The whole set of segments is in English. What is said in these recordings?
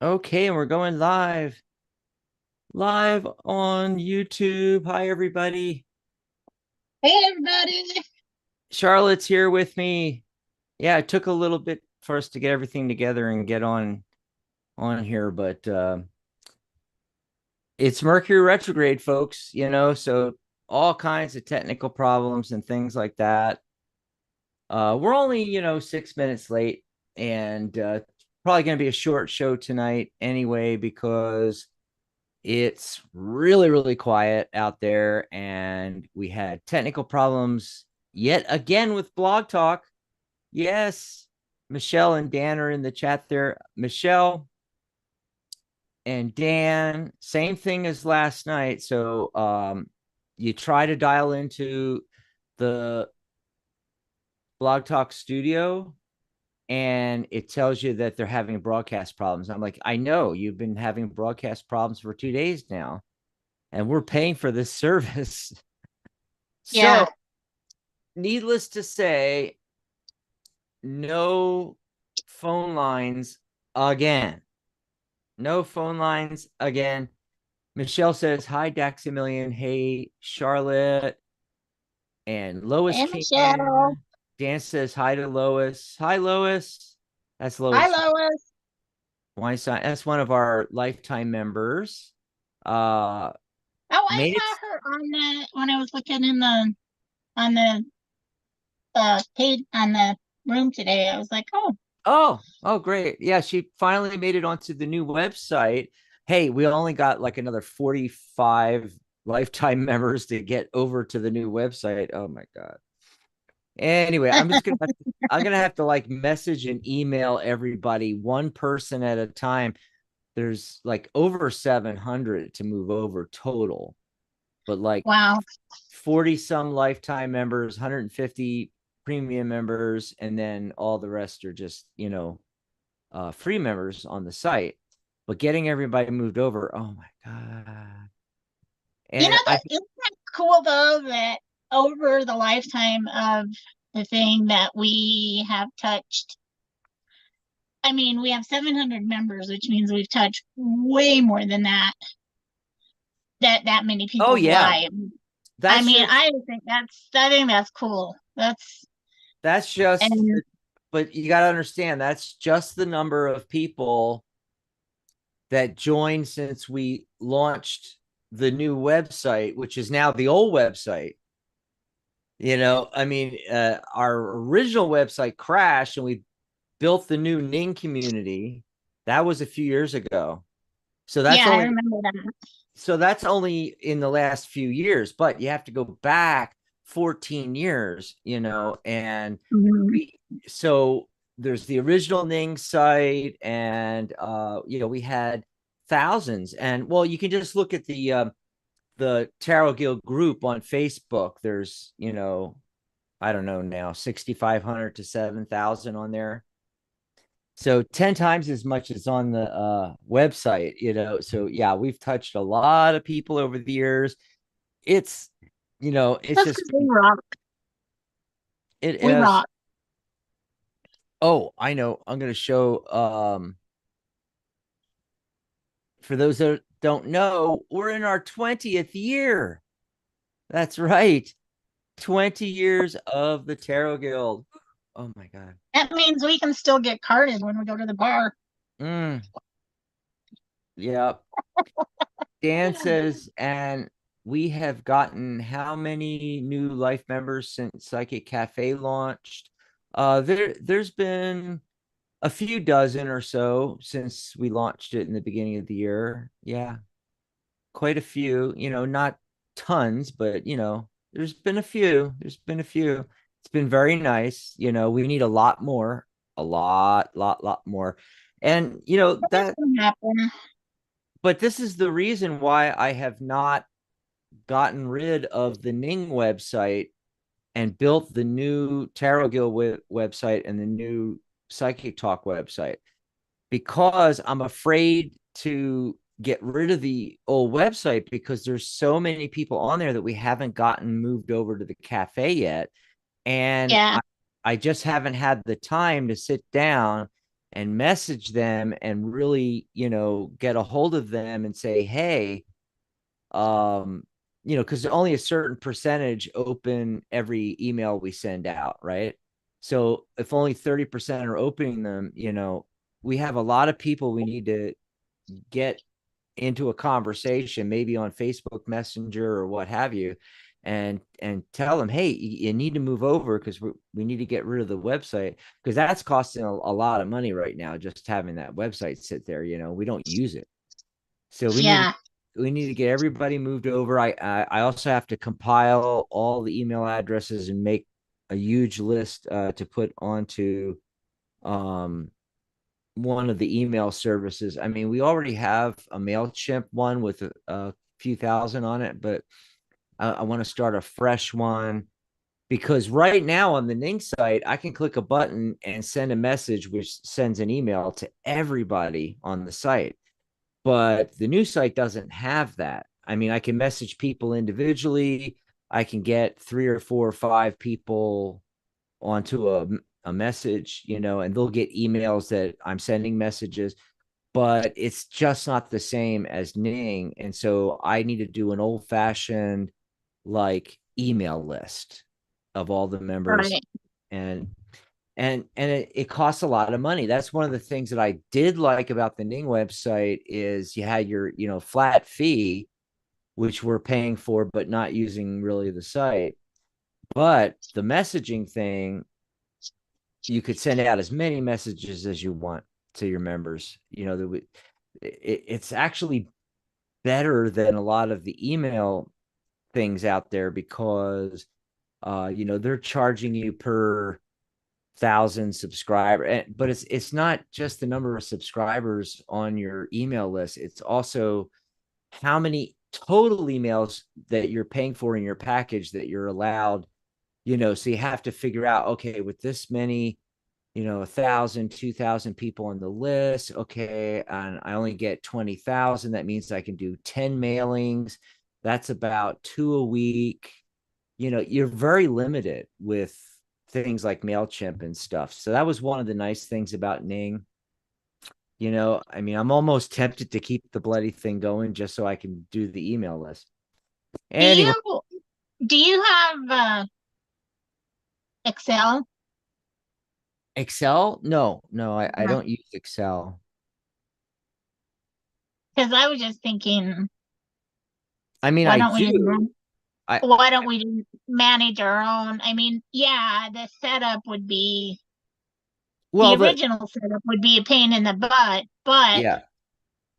Okay, and we're going live on YouTube. Hi, everybody. Hey everybody. Charlotte's here with me. Yeah, it took a little bit for us to get everything together and get on here, but it's Mercury retrograde, folks, so all kinds of technical problems and things like that. We're only, 6 minutes late, and probably going to be a short show tonight anyway, because it's really, really quiet out there. And we had technical problems yet again with Blog Talk. Yes, Michelle and Dan are in the chat there. Michelle and Dan, same thing as last night. So you try to dial into the Blog Talk studio and it tells you that they're having broadcast problems. I'm like, I know you've been having broadcast problems for 2 days now, and we're paying for this service. So, Yeah. needless to say, no phone lines again. No phone lines again. Michelle says, hi, Daxamillion. Hey, Charlotte. And Lois Hey came Michelle. in. Dan says, hi to Lois. Hi, Lois. That's Hi Lois Lois. Weinstein. That's one of our lifetime members. Uh, Oh, I made it. saw her on the when I was looking in the on the page on the room today. I was like, oh, Oh, great. Yeah, she finally made it onto the new website. Hey, we only got like another 45 lifetime members to get over to the new website. Oh my God. Anyway, I'm gonna have to like message and email everybody one person at a time. There's like over 700 to move over total, but like wow. 40 some lifetime members, 150 premium members, and then all the rest are just, free members on the site. But getting everybody moved over, oh my God. You know And I, that isn't that cool though that over the lifetime of the thing that we have touched. I mean, we have 700 members, which means we've touched way more than that many oh people's yeah, lives. I that's mean, just, I think that's cool. That's that's just, and but you got to understand that's just the number of people that joined since we launched the new website, which is now the old website. I mean, our original website crashed and we built the new Ning community. That was a few years ago. So that's yeah, I only remember that. so that's only in the last few years, but you have to go back 14 years, and Mhm. we so there's the original Ning site, and we had thousands. And well, you can just look at the Tarot Guild group on Facebook. There's, I don't know now, 6,500 to 7,000 on there. So 10 times as much as on the website, So yeah, we've touched a lot of people over the years. It's, it's That's just, because we rock. it We is. rock. Oh, I know. I'm going to show, for those that don't know, we're in our 20th year. That's right. 20 years of the Tarot Guild. Oh my God. That means we can still get carded when we go to the bar. Mm, yeah. Dan says, and we have gotten how many new life members since Psychic Cafe launched? There's been a few dozen or so since we launched it in the beginning of the year. Yeah, quite a few, not tons, but there's been a few. There's been a few. It's been very nice. We need a lot more, a lot more. And That's gonna happen. but this is the reason why I have not gotten rid of the Ning website and built the new Tarot Guild website and the new Psychic Talk website, because I'm afraid to get rid of the old website because there's so many people on there that we haven't gotten moved over to the cafe yet. And Yeah. I just haven't had the time to sit down and message them and really, get a hold of them and say, hey, um, because only a certain percentage open every email we send out, right? So if only 30% are opening them, we have a lot of people we need to get into a conversation, maybe on Facebook Messenger or what have you, and tell them, hey, you need to move over because we need to get rid of the website, because that's costing a lot of money right now, just having that website sit there. We don't use it, so Yeah. we need to get everybody moved over. I also have to compile all the email addresses and make a huge list to put onto um one of the email services. I mean, we already have a MailChimp one with a few thousand on it, but I want to start a fresh one, because right now on the Ning site, I can click a button and send a message, which sends an email to everybody on the site. But the new site doesn't have that. I mean, I can message people individually. I can get 3 or 4 or 5 people onto a message, and they'll get emails that I'm sending messages, but it's just not the same as Ning. And so I need to do an old fashioned like email list of all the members, Right. and it costs a lot of money. That's one of the things that I did like about the Ning website is you had your, flat fee, which we're paying for, but not using really the site. But the messaging thing, you could send out as many messages as you want to your members. It's actually better than a lot of the email things out there, because they're charging you per thousand subscriber, but it's not just the number of subscribers on your email list. It's also how many total emails that you're paying for in your package that you're allowed. So you have to figure out, okay, with this many, 1,000, 2,000 people on the list, okay, and I only get 20,000, that means I can do 10 mailings. That's about 2 a week. You're very limited with things like MailChimp and stuff. So that was one of the nice things about Ning. I mean, I'm almost tempted to keep the bloody thing going just so I can do the email list. Do Anyway, you do you have Excel? Excel? No, no, I don't use Excel. Because I was just thinking, I mean, why I don't we just do. I why don't we just manage our own? I mean, yeah, the setup would be the well, original setup would be a pain in the butt, but yeah,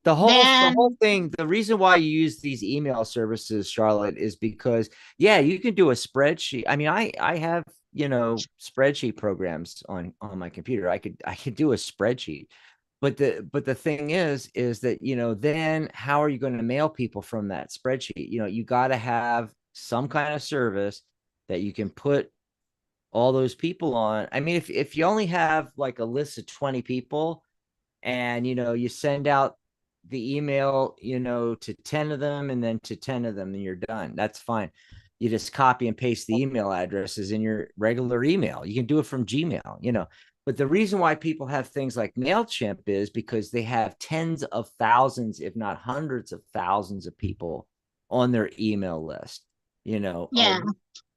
the whole then thing, the reason why you use these email services, Charlotte, is because, yeah, you can do a spreadsheet. I mean, I have, spreadsheet programs on my computer. I could do a spreadsheet. But the thing is that, then how are you going to mail people from that spreadsheet? You got to have some kind of service that you can put all those people on. I mean, if you only have like a list of 20 people, and you send out the email, to 10 of them, and then to 10 of them, and you're done, that's fine. You just copy and paste the email addresses in your regular email. You can do it from Gmail, but the reason why people have things like MailChimp is because they have tens of thousands, if not hundreds of thousands of people on their email list. you know uh, yeah.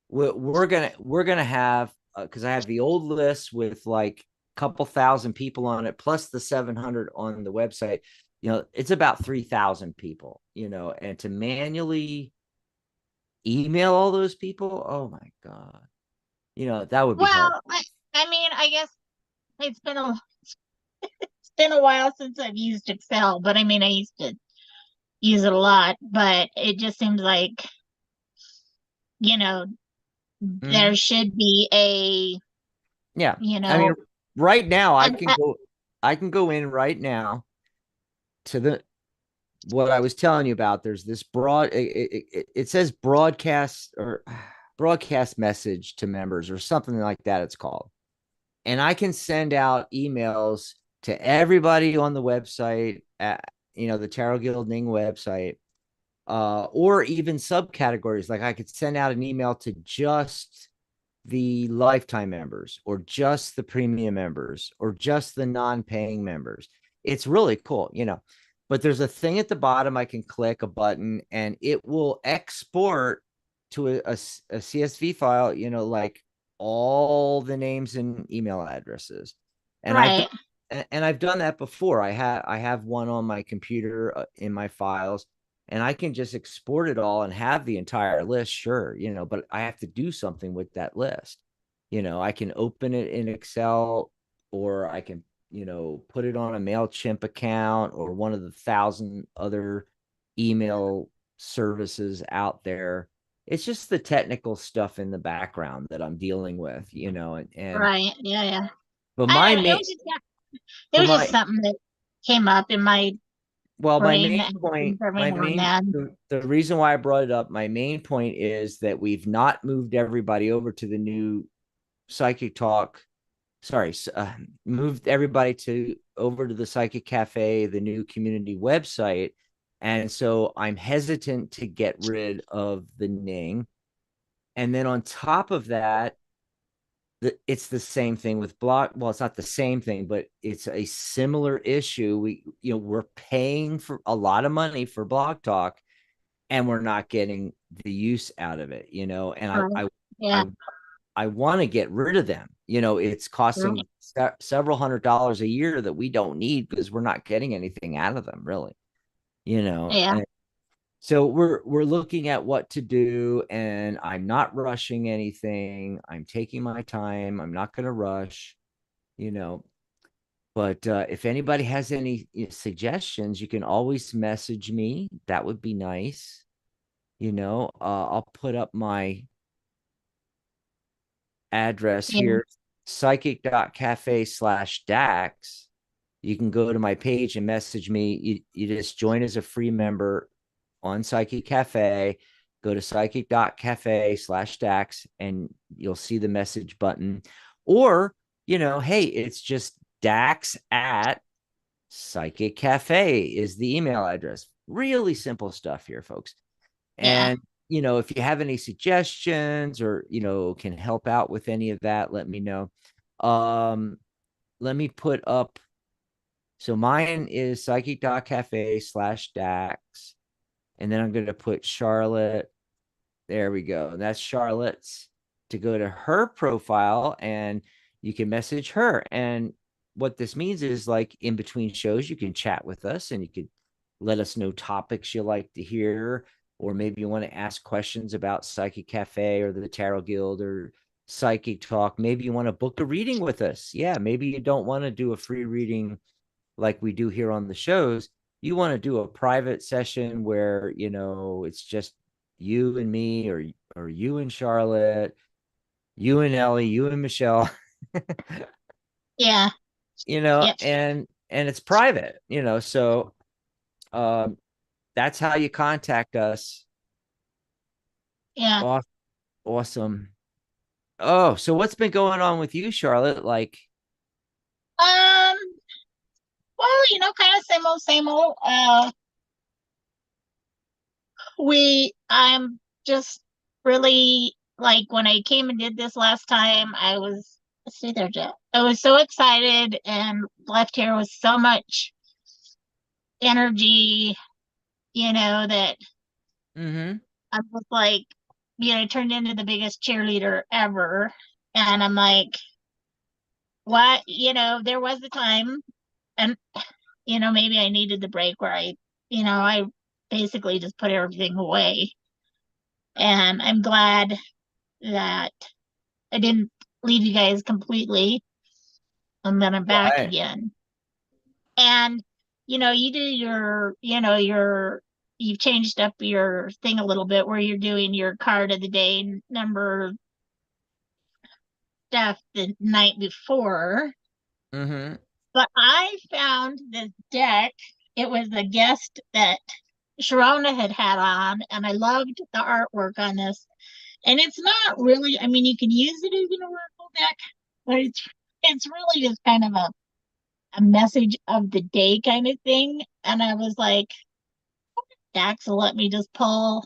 we're gonna have, because I have the old list with like a couple thousand people on it, plus the 700 on the website. It's about 3,000 people. And to manually email all those people, oh my god, that would be hard. Well, I mean, I guess it's been a while since I've used Excel, but I mean, I used to use it a lot, but it just seems like, you know, there Mhm. should be Yeah, you I mean, know, right now a, I can go in right now to the what I was telling you about. There's this it says broadcast, or broadcast message to members, or something like that it's called. And I can send out emails to everybody on the website, at, the Tarot Guild Ning website, or even subcategories. Like I could send out an email to just the lifetime members or just the premium members or just the non-paying members. It's really cool, but there's a thing at the bottom. I can click a button and it will export to a CSV file, like all the names and email addresses. And Right. I've done that before. I have one on my computer in my files, and I can just export it all and have the entire list, sure, but I have to do something with that list. I can open it in Excel, or I can, put it on a MailChimp account or one of the 1,000 other email services out there. It's just the technical stuff in the background that I'm dealing with, and Right. Yeah. Yeah. but I my don't know. main, It but was just my something that came up in my well, my brain main that point, happens every now and then. the reason why I brought it up, my main point is that we've not moved everybody over to the new Psychic Talk. Sorry, moved everybody to over to the Psychic Cafe, the new community website. And so I'm hesitant to get rid of the Ning. And then on top of that, it's the same thing with block. Well, it's not the same thing, but it's a similar issue. We're paying for a lot of money for Blog Talk, and we're not getting the use out of it. And Right. I Yeah. I want to get rid of them. It's costing Right. several $100s a year that we don't need because we're not getting anything out of them, really. Yeah. And so we're looking at what to do, and I'm not rushing anything. I'm taking my time. I'm not going to rush, you know. But if anybody has any suggestions, you can always message me. That would be nice. I'll put up my address Yeah. here, psychic.cafe/Dax. You can go to my page and message me. You just join as a free member on Psychic Cafe. Go to psychic.cafe/Dax and you'll see the message button. Or, hey, it's just Dax at Psychic Cafe is the email address. Really simple stuff here, folks. Yeah. And, if you have any suggestions or, can help out with any of that, let me know. Let me put up. So mine is psychic.cafe/Dax. And then I'm going to put Charlotte. There we go. And that's Charlotte's to go to her profile and you can message her. And what this means is like in between shows, you can chat with us and you could let us know topics you like to hear, or maybe you want to ask questions about Psychic Cafe or the Tarot Guild or Psychic Talk. Maybe you want to book a reading with us. Yeah, maybe you don't want to do a free reading like we do here on the shows. You want to do a private session where, it's just you and me, or you and Charlotte, you and Ellie, you and Michelle, Yeah. Yeah. and it's private, so um that's how you contact us. Yeah. Awesome. Oh, so what's been going on with you, Charlotte? Like, Um, well, kind of same old. I'm just really like when I came and did this last time, let's see there, Jeff. I was so excited and left here with so much energy, that mm-hmm. I was like, turned into the biggest cheerleader ever. And I'm like, what? There was a time, and, maybe I needed the break where I basically just put everything away. And I'm glad that I didn't leave you guys completely, and then I'm back Right. again. And you do you've changed up your thing a little bit where you're doing your card of the day number stuff the night before. Mm-hmm. But I found this deck. It was a guest that Sharona had on, and I loved the artwork on this. And it's not really, I mean, you can use it as an oracle deck, but it's really just kind of a message of the day kind of thing. And I was like, Dax will let me just pull.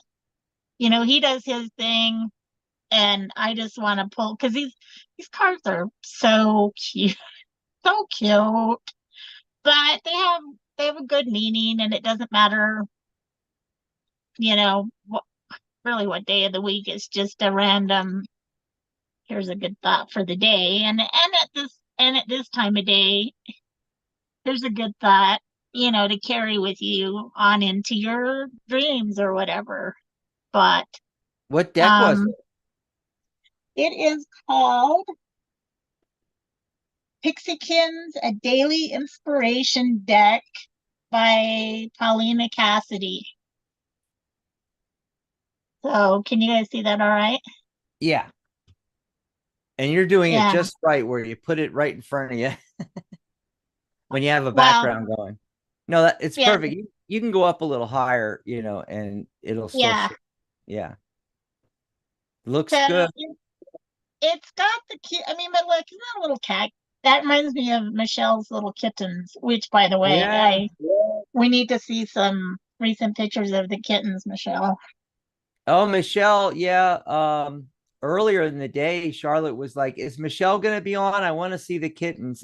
He does his thing, and I just want to pull because these cards are so cute, so cute. But they have a good meaning, and it doesn't matter, what really what day of the week. It's just a random. Here's a good thought for the day, and at this time of day, here's a good thought, to carry with you on into your dreams or whatever. But What deck was um, it? it is called Pixiekin's A Daily Inspiration Deck by Paulina Cassidy. So, can you guys see that all right? Yeah. And you're doing it Yeah. just right where you put it right in front of you when you have a Well, background going. No, that it's yeah, perfect. You can go up a little higher, and it'll still yeah. show. Yeah. Looks So good. it's got the cute. I mean, but look, isn't that a little cat? That reminds me of Michelle's little kittens. Which, by the way, Yeah. I we need to see some recent pictures of the kittens, Michelle. Oh, Michelle, yeah. Earlier in the day, Charlotte was like, "Is Michelle gonna be on? I want to see the kittens."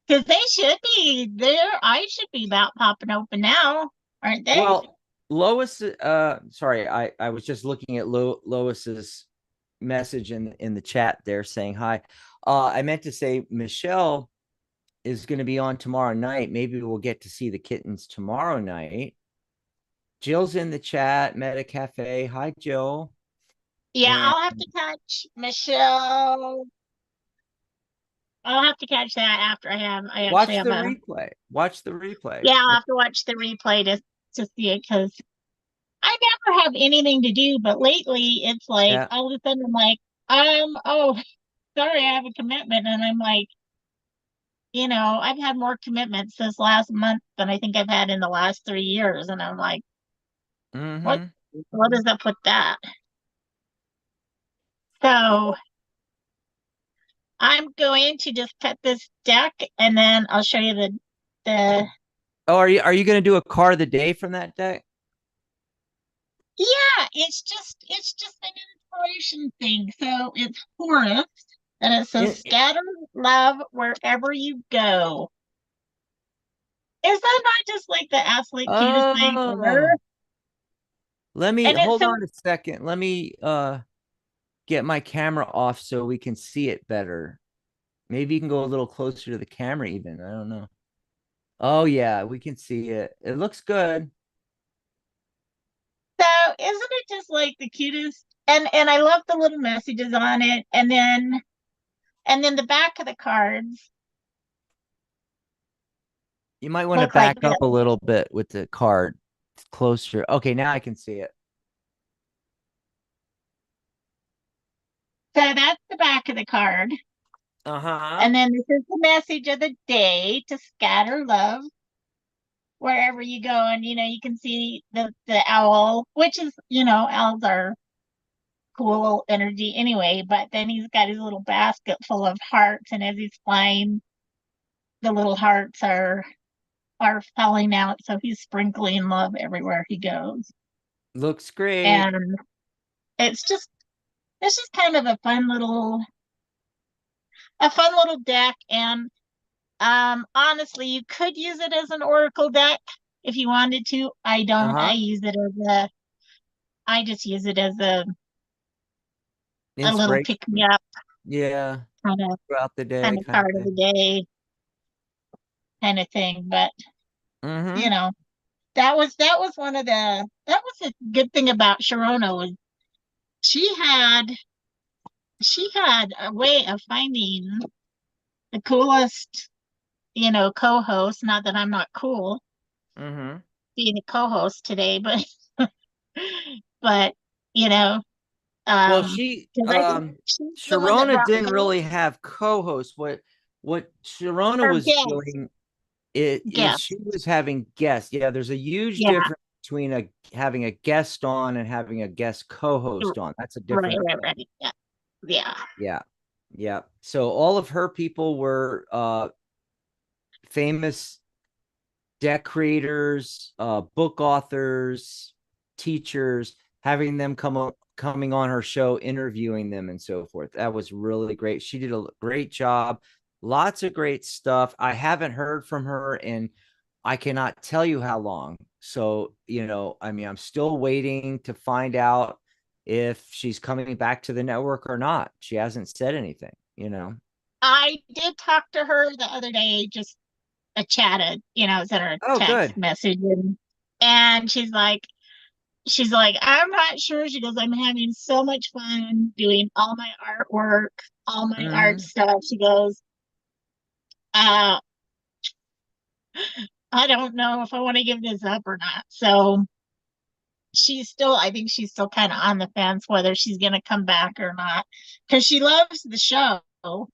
Because they should be there. I should be about popping open now, aren't they? Well, Lois, sorry, I was just looking at Lois's message in the chat there saying hi. I meant to say Michelle is going to be on tomorrow night. Maybe we'll get to see the kittens tomorrow night. Jill's in the chat, Meta Cafe. Hi, Jill. Yeah, And I'll have to catch Michelle. I'll have to catch that after I actually watch have the a. replay. Watch the replay. Yeah, I'll have to watch the replay to see it because I never have anything to do. But lately, it's like Yeah. all of a sudden I'm like, oh, sorry, I have a commitment, and I'm like, I've had more commitments this last month than I think I've had in the last 3 years, and I'm like, what? Mm-hmm. What does that put that? So I'm going to just cut this deck, and then I'll show you the. Oh, are you going to do a card of the day from that deck? Yeah, it's just an inspiration thing. So it's Horus, and it says In, scatter love wherever you go. Is that not just like the absolute cutest thing oh, ever? let me And it's hold so on a second. Let me get my camera off so we can see it better. Maybe you can go a little closer to the camera even. I don't know. Oh yeah, we can see it. It looks good. so isn't it just like the cutest? And I love the little messages on it, and then the back of the cards You might want to look like back this. up a little bit with the card closer. Okay, now I can see it. So that's the back of the card. Uh-huh. And then this is the message of the day to scatter love wherever you go. And you can see the owl, which is, owls are cool energy anyway, but then he's got his little basket full of hearts, and as he's flying, the little hearts are falling out, so he's sprinkling love everywhere he goes. Looks great. And it's just it's just kind of a fun little deck. And honestly, you could use it as an oracle deck if you wanted to. I don't. I Uh-huh. use it as a I just use it as a little Inspiration. pick me up Yeah. kind of Throughout the kind day of kind of card of the thing. day kind of thing. But you Mm-hmm. know, that was a good thing about Sharona was she had she had a way of finding the coolest, co-host. Not that I'm not cool Mm-hmm. being a co-host today, but but you know, Well, because I think she's the one that Sharona brought didn't me really have co-hosts. What Sharona her was guest. doing is she Guest. was having guests. Yeah, there's a huge Yeah. difference between having a guest on and having a guest co-host on. That's a Right, different right, thing. right. Yeah. Yeah. Yeah. Yeah. So all of her people were famous deck creators, book authors, teachers. having them coming on her show, interviewing them and so forth. That was really great. She did a great job. Lots of great stuff. I haven't heard from her in I cannot tell you how long. So, I mean, I'm still waiting to find out if she's coming back to the network or not. She hasn't said anything. I did talk to her the other day, just a chatted, sent her a Oh, text good. message, and she's like, I'm not sure. She goes, I'm having so much fun doing all my artwork, all my art Mhm. stuff. She goes, uh, I don't know if I want to give this up or not. So I think she's still kind of on the fence whether she's going to come back or not because she loves the show. Well,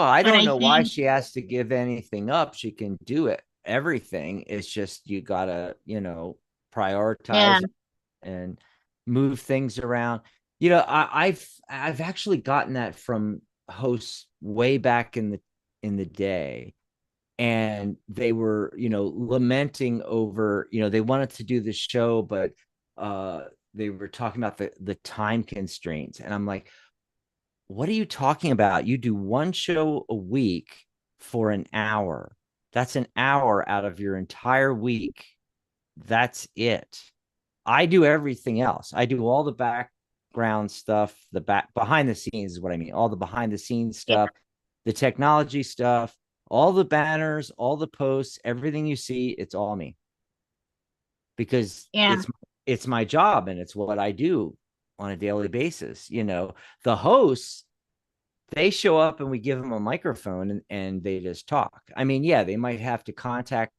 I But don't I know why think, she has to give anything up. She can do it, everything. It's just you gotta, yeah, prioritize and move things around. I've actually gotten that from hosts way back in the day, and they were, lamenting over, they wanted to do the show, but uh they were talking about the time constraints, and I'm like, what are you talking about? You do one show a week for an hour. That's an hour out of your entire week. That's it. I do everything else. I do all the background stuff, the back behind the scenes is what I mean. All the behind the scenes yeah, stuff, the technology stuff, all the banners, all the posts, everything you see, it's all me because yeah, it's my job and it's what I do on a daily basis. The hosts, they show up and we give them a microphone and they just talk. I mean, yeah, they might have to contact,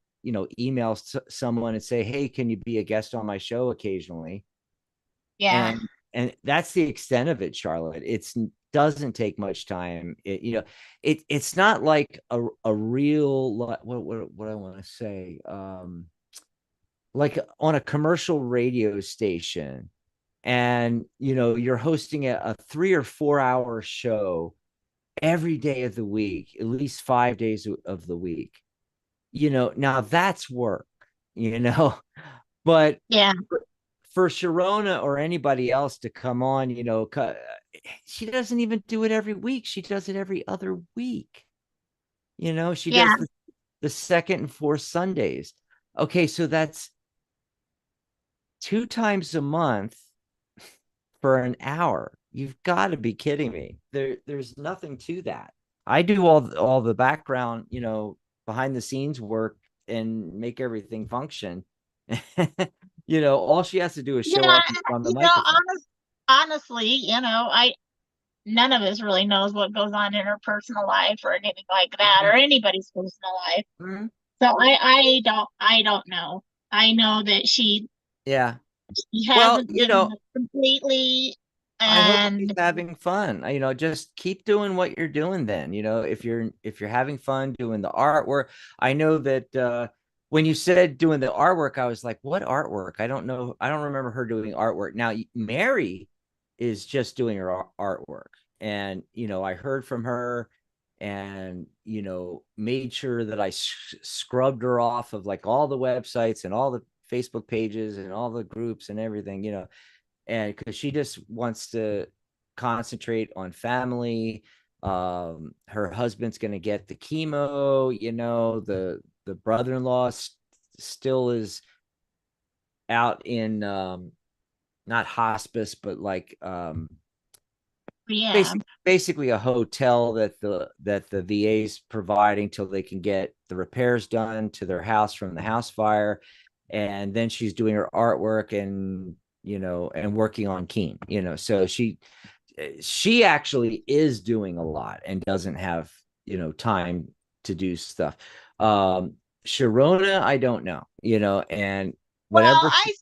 email someone and say, hey, can you be a guest on my show occasionally? yeah, And that's the extent of it, Charlotte. It's doesn't take much time. It's not like a real what I want to say, like on a commercial radio station, and you're hosting a 3 or 4 hour show every day of the week, at least 5 days of the week. Now that's work, you know, but yeah, for Sharona or anybody else to come on, she doesn't even do it every week. She does it every other week. She yeah, does the second and fourth Sundays. Okay, so that's 2 times a month for an hour. You've got to be kidding me. There's nothing to that. I do all the background, behind the scenes work and make everything function. All she has to do is show yeah. up on the You know, microphone. honestly, I none of us really knows what goes on in her personal life or anything like that, or anybody's personal life. Mhm. So I don't know. I know that Yeah. she Well, hasn't given up completely, I hope she's and having fun. Just keep doing what you're doing then. If you're having fun doing the artwork. I know that when you said doing the artwork, I was like, what artwork? I don't know. I don't remember her doing artwork. Now, Mary is just doing her artwork. And, I heard from her and, made sure that I scrubbed her off of like all the websites and all the Facebook pages and all the groups and everything. And because she just wants to concentrate on family. Her husband's going to get the chemo. The brother-in-law still is out in not hospice, but like yeah, basically a hotel that the VA is providing till they can get the repairs done to their house from the house fire. And then she's doing her artwork and working on Keen. So she actually is doing a lot and doesn't have time to do stuff. Sharona, I don't know, and well, whatever I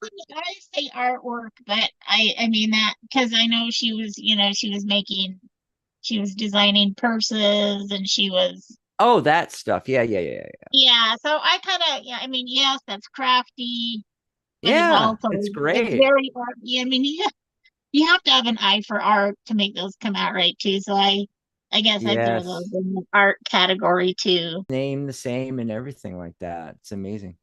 say artwork, but I mean that because I know she was designing purses and she was, oh, that stuff. Yeah, yeah, yeah, yeah. yeah. So I kind of, yeah, I mean, yes, that's crafty, but Yeah, it's it's great. very art. Yeah, I mean, you have to have an eye for art to make those come out right too. So I guess I throw those Yes. in the art category too. Name the same and everything like that. It's amazing.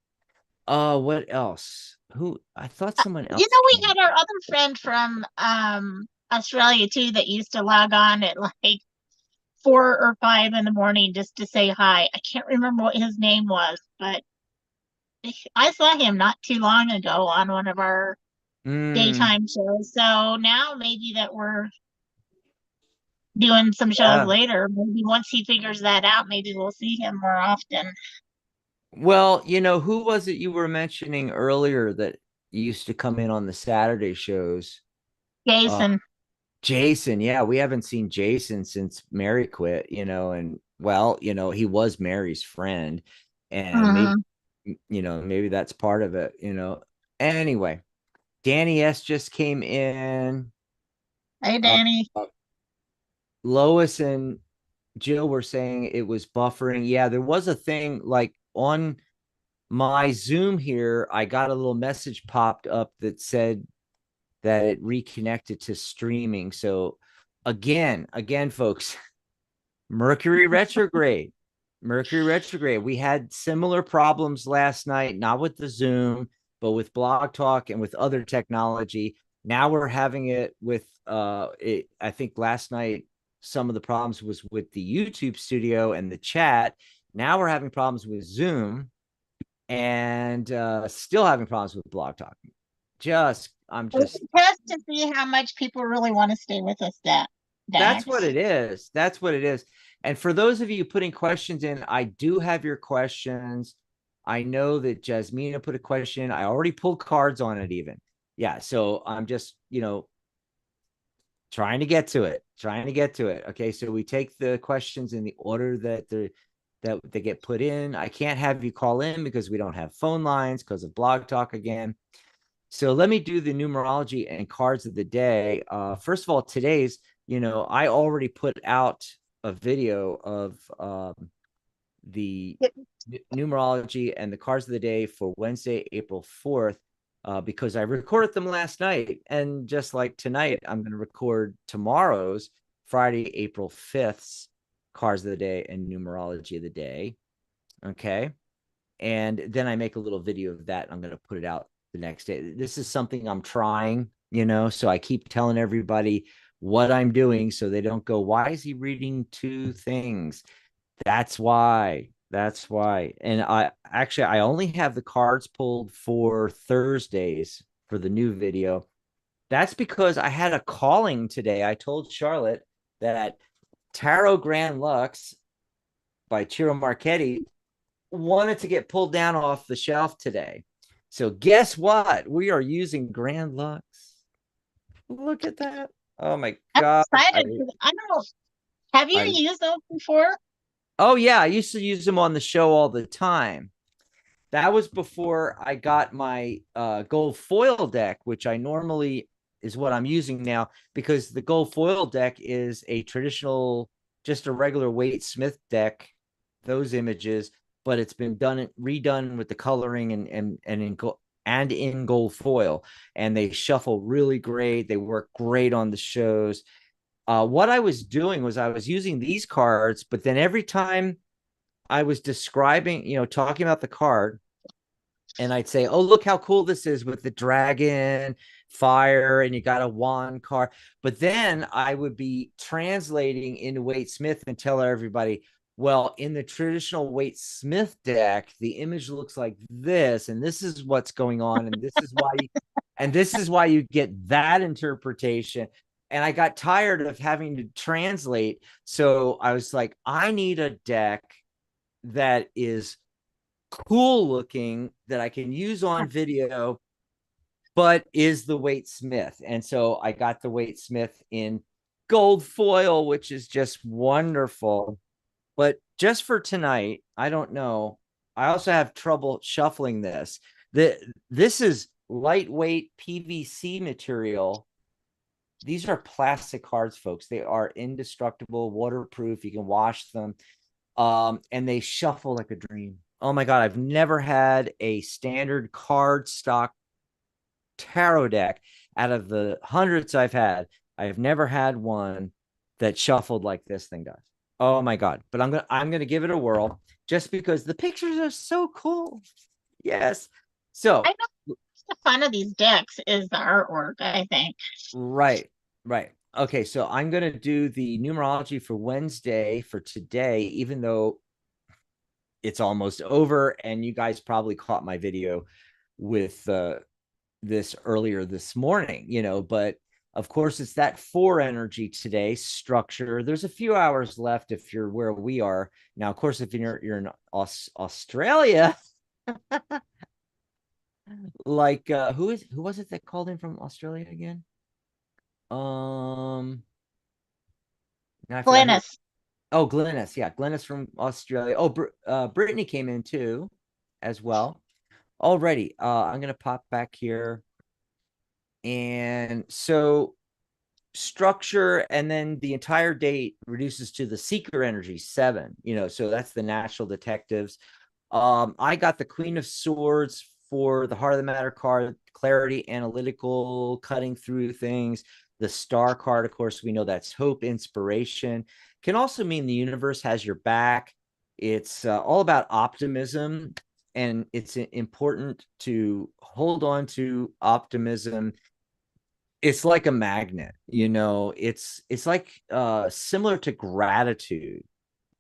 What else? Who? I thought someone You else know, we came. had our other friend from Australia too that used to log on at like 4 or 5 in the morning just to say hi. I can't remember what his name was, but I saw him not too long ago on one of our Mm, daytime shows. So now maybe that we're doing some shows yeah. later, maybe once he figures that out, maybe we'll see him more often. Well, who was it you were mentioning earlier that used to come in on the Saturday shows? Uh, Jason. Jason. Yeah, we haven't seen Jason since Mary quit, and well, he was Mary's friend, and maybe, Hmm. maybe that's part of it. Anyway, Danny S just came in. Hey, Uh, Danny. Lois and Jill were saying it was buffering. Yeah, there was a thing like on my Zoom here. I got a little message popped up that said that it reconnected to streaming. So again, folks, Mercury retrograde. Mercury retrograde. We had similar problems last night, not with the Zoom, but with Blog Talk and with other technology. Now we're having it with I think last night some of the problems was with the YouTube studio and the chat. Now we're having problems with Zoom and still having problems with Blog Talk. I'm It's just a test to see how much people really want to stay with us, That's what Dax. it is. That's what it is. And for those of you putting questions in, I do have your questions. I know that Jasmina put a question. I already pulled cards on it, even. Yeah. So I'm just, trying to get to it. Trying to get to it. Okay. So we take the questions in the order that they get put in. I can't have you call in because we don't have phone lines because of Blog Talk again. So let me do the numerology and cards of the day. First of all, today's, I already put out a video of the numerology and the cards of the day for Wednesday, April 4th, because I recorded them last night. And just like tonight, I'm going to record tomorrow's Friday, April 5th's cards of the day and numerology of the day. Okay. And then I make a little video of that. I'm going to put it out the next day. This is something I'm trying, so I keep telling everybody what I'm doing so they don't go, why is he reading two things? That's why. That's why. And I only have the cards pulled for Thursdays for the new video. That's because I had a calling today. I told Charlotte that Tarot Grand Lux by Ciro Marchetti wanted to get pulled down off the shelf today. So guess what? We are using Grand Lux. Look at that. Oh my I'm God. excited. I don't know. Have you I used those before? oh yeah, I used to use them on the show all the time. That was before I got my gold foil deck, which I normally is what I'm using now because the gold foil deck is a traditional, just a regular Waite Smith deck, those images, but it's been redone with the coloring and in gold foil, and they shuffle really great. They work great on the shows. What I was doing was I was using these cards, but then every time I was describing, talking about the card, and I'd say, "Oh, look how cool this is with the dragon, fire, and you got a wand card." But then I would be translating into Waite Smith and tell everybody, "Well, in the traditional Waite Smith deck, the image looks like this, and this is what's going on, and this is why you get that interpretation." And I got tired of having to translate, so I was like, "I need a deck that is cool looking that I can use on video, but is the Waite Smith." And so I got the Waite Smith in gold foil, which is just wonderful. But just for tonight, I don't know. I also have trouble shuffling this. This is lightweight PVC material. These are plastic cards, folks. They are indestructible, waterproof. You can wash them. And they shuffle like a dream. Oh my God, I've never had a standard card stock tarot deck out of the hundreds I've had. I have never had one that shuffled like this thing does. Oh my God. But I'm gonna give it a whirl just because the pictures are so cool. Yes. So, I know the fun of these decks is the artwork, I think. right, right. Okay, so I'm going to do the numerology for Wednesday for today, even though it's almost over. And you guys probably caught my video with this earlier this morning, but of course, it's that four energy today structure. There's a few hours left if you're where we are now. Of course, if you're in Australia, like who was it that called in from Australia again? Now I forgot who. Glennis. Oh, Glennis. Yeah, Glennis from Australia. Oh, Brittany came in too, as well. Alrighty. I'm gonna pop back here, and so structure, and then the entire date reduces to the seeker energy 7. So that's the natural detectives. I got the Queen of Swords for the Heart of the Matter card, clarity, analytical, cutting through things. The Star card, of course, we know that's hope, inspiration. Can also mean the universe has your back. It's all about optimism, and it's important to hold on to optimism. It's like a magnet, it's like similar to gratitude.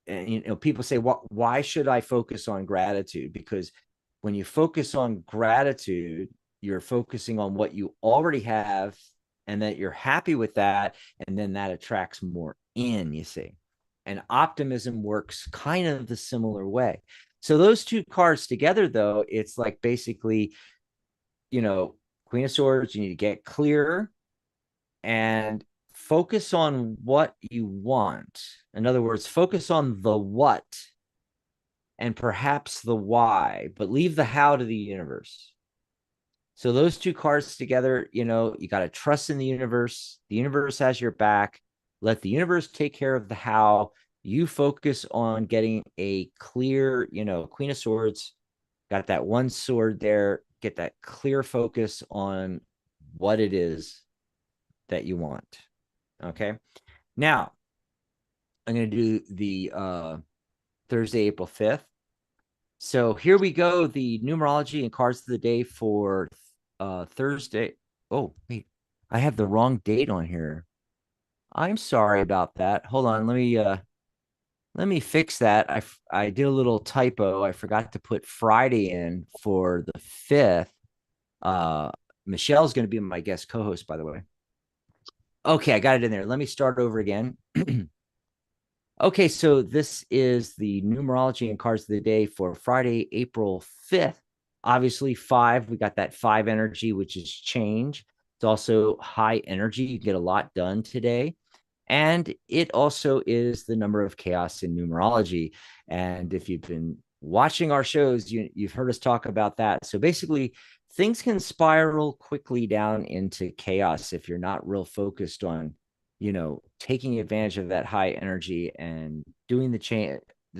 And people say, why should I focus on gratitude? Because when you focus on gratitude, you're focusing on what you already have, and that you're happy with that, and then that attracts more in, you see. And optimism works kind of the similar way. So those two cards together, though, it's like basically, Queen of Swords, you need to get clear and focus on what you want. In other words, focus on the what and perhaps the why, but leave the how to the universe. So those two cards together, you got to trust in the universe. The universe has your back. Let the universe take care of the how. You focus on getting a clear, Queen of Swords, got that one sword there. Get that clear focus on what it is that you want. Okay. Now, I'm going to do the Thursday, April 5th. So here we go. The numerology and cards of the day for Thursday. Oh, wait. I have the wrong date on here. I'm sorry about that. Hold on. Let me fix that. I did a little typo. I forgot to put Friday in for the 5th. Michelle's going to be my guest co-host, by the way. Okay, I got it in there. Let me start over again. Okay, so this is the numerology and cards of the day for Friday, April 5th. Obviously, 5, we got that 5 energy, which is change. It's also high energy. You get a lot done today. And it also is the number of chaos in numerology. And if you've been watching our shows, you've heard us talk about that. So basically, things can spiral quickly down into chaos if you're not real focused on taking advantage of that high energy and doing the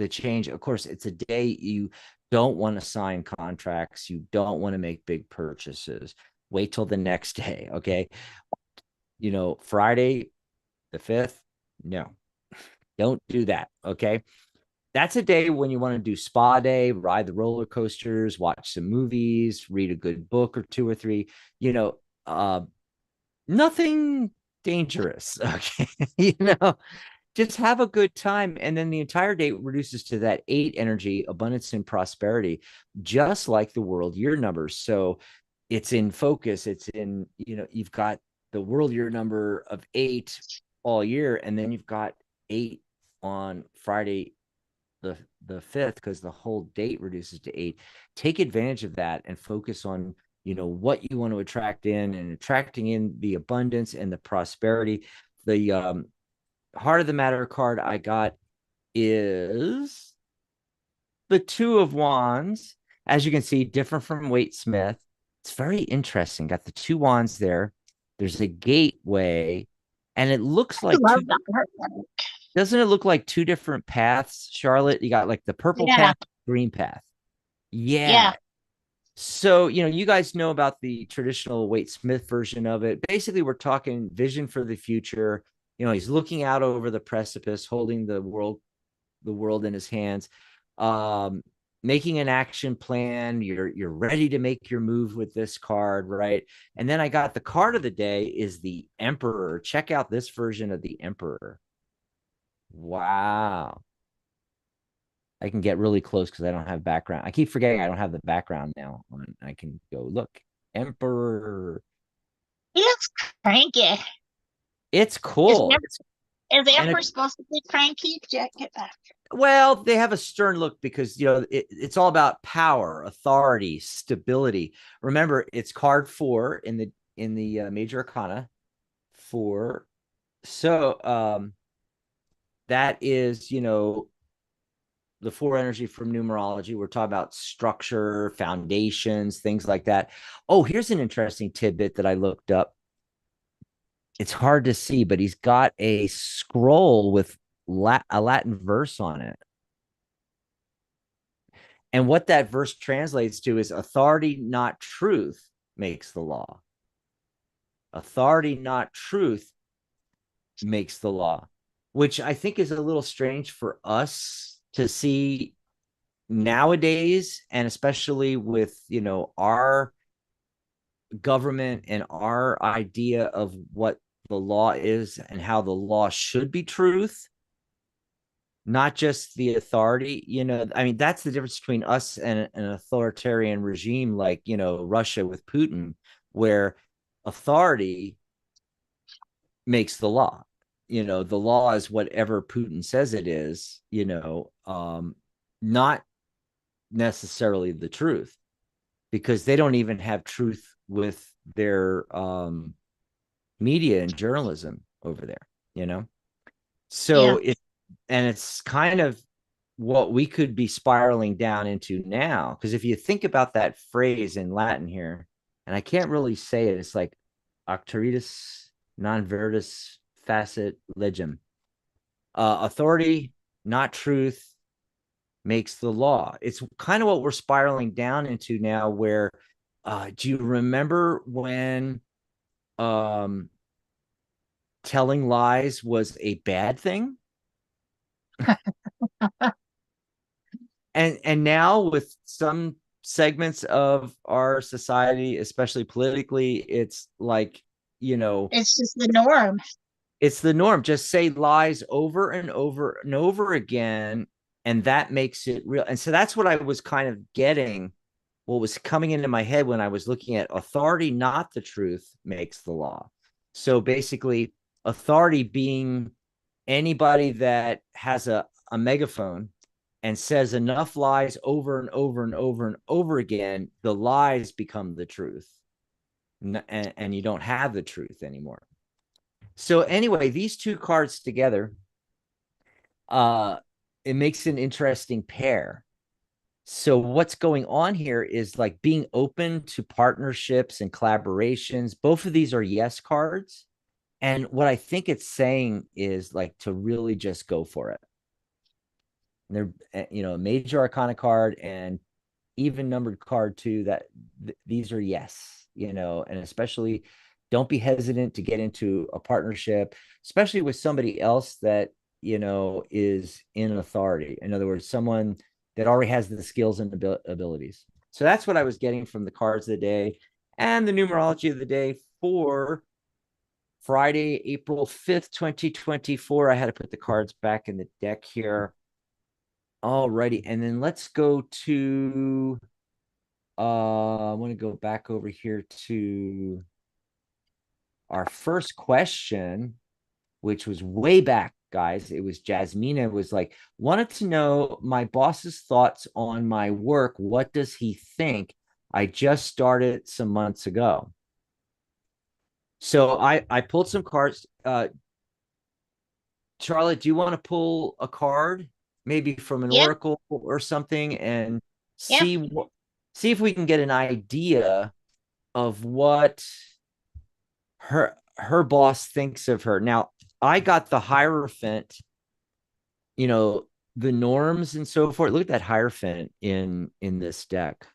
change. Of course, it's a day you don't want to sign contracts, you don't want to make big purchases. Wait till the next day. Okay, Friday the 5th, no, don't do that. Okay, that's a day when you want to do spa day, ride the roller coasters, watch some movies, read a good book or two or three. you know uh Nothing dangerous. Okay. Just have a good time. And then the entire day reduces to that 8 energy, abundance and prosperity, just like the world year numbers. So it's in focus. It's in, you've got the world year number of 8 all year. And then you've got 8 on Friday, the 5th, because the whole date reduces to 8. Take advantage of that and focus on what you want to attract in, and attracting in the abundance and the prosperity. The Heart of the Matter card I got is the Two of Wands. As you can see, different from Waite Smith. It's very interesting. Got the 2 wands there. There's a gateway, and it looks I like love two. that artwork. Doesn't it look like 2 different paths, Charlotte? You got like the purple Yeah, path, green path. Yeah. yeah. So, you guys know about the traditional Waite Smith version of it. Basically, we're talking vision for the future. He's looking out over the precipice, holding the world in his hands. Um, making an action plan. You're ready to make your move with this card, right? And then I got the card of the day is the Emperor. Check out this version of the Emperor. Wow. I can get really close because I don't have background. I keep forgetting I don't have the background now. I can go look. Emperor. He looks cranky. It's Is cool. Amber, is And Amber supposed to be cranky? Jack, get back. well, they have a stern look because it's all about power, authority, stability. Remember, it's card 4 in the major arcana 4. So that is the 4 energy from numerology. We're talking about structure, foundations, things like that. Oh, here's an interesting tidbit that I looked up. It's hard to see, but he's got a scroll with a Latin verse on it. And what that verse translates to is authority, not truth, makes the law. Authority, not truth, makes the law, which I think is a little strange for us to see nowadays, and especially with our government and our idea of what the law is and how the law should be truth, not just the authority. I mean, that's the difference between us and an authoritarian regime like Russia with Putin, where authority makes the law. The law is whatever Putin says it is, not necessarily the truth, because they don't even have truth with their media and journalism over there. Yeah. So it's kind of what we could be spiraling down into now. Because if you think about that phrase in Latin here, and I can't really say it, it's like auctoritas non veritas facit legem. Authority, not truth, makes the law. It's kind of what we're spiraling down into now, where do you remember when telling lies was a bad thing? And now with some segments of our society, especially politically, it's like, It's just the norm. it's the norm. Just say lies over and over and over again, and that makes it real. And so that's what I was kind of getting. What was coming into my head when I was looking at authority, not the truth, makes the law. So basically, authority being anybody that has a megaphone and says enough lies over and over and over and over again, the lies become the truth. And you don't have the truth anymore. So anyway, these two cards together, uh, it makes an interesting pair. So what's going on here is like being open to partnerships and collaborations. Both of these are yes cards. And what I think it's saying is like to really just go for it. And they're, a major arcana card and even numbered card too, that these are yes, and especially don't be hesitant to get into a partnership, especially with somebody else that, is in authority. In other words, someone that already has the skills and abilities. So that's what I was getting from the cards of the day and the numerology of the day for Friday, April 5th, 2024. I had to put the cards back in the deck here. Alrighty. And then let's go to I want to go back over here to our first question, which was way back, guys. It was Jasmina was like, wanted to know my boss's thoughts on my work. What does he think? I just started some months ago. So I pulled some cards. Charlotte, do you want to pull a card, maybe from an Yeah. oracle or something, and Yeah. see if we can get an idea of what her boss thinks of her. Now, I got the Hierophant, you know, the norms and so forth. Look at that Hierophant in this deck.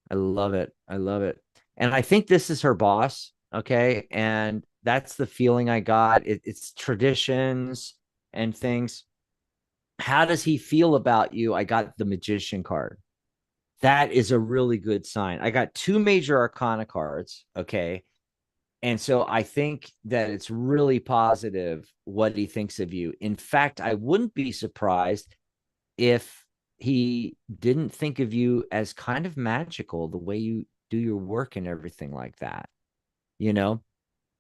I love it. I love it. And I think this is her boss. Okay. And that's the feeling I got. It's traditions and things. How does he feel about you? I got the Magician card. That is a really good sign. I got two major arcana cards. Okay. And so I think that it's really positive what he thinks of you. In fact, I wouldn't be surprised if he didn't think of you as kind of magical, the way you do your work and everything like that, you know?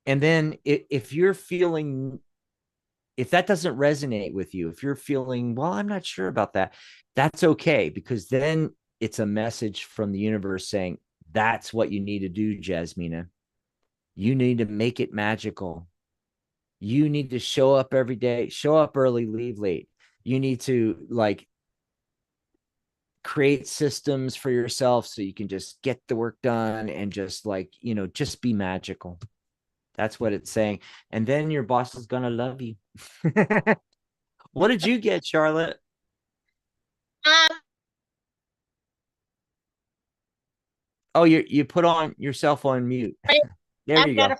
And then if you're feeling, if that doesn't resonate with you, if you're feeling, well, I'm not sure about that, that's okay, because then it's a message from the universe saying, that's what you need to do, Jasmina. You need to make it magical. You need to show up every day, show up early, leave late. You need to like create systems for yourself so you can just get the work done and just like, just be magical. That's what it's saying. And then your boss is going to love you. What did you get, Charlotte? Um, Oh, you put on yourself on mute. I, There I've you got go. a,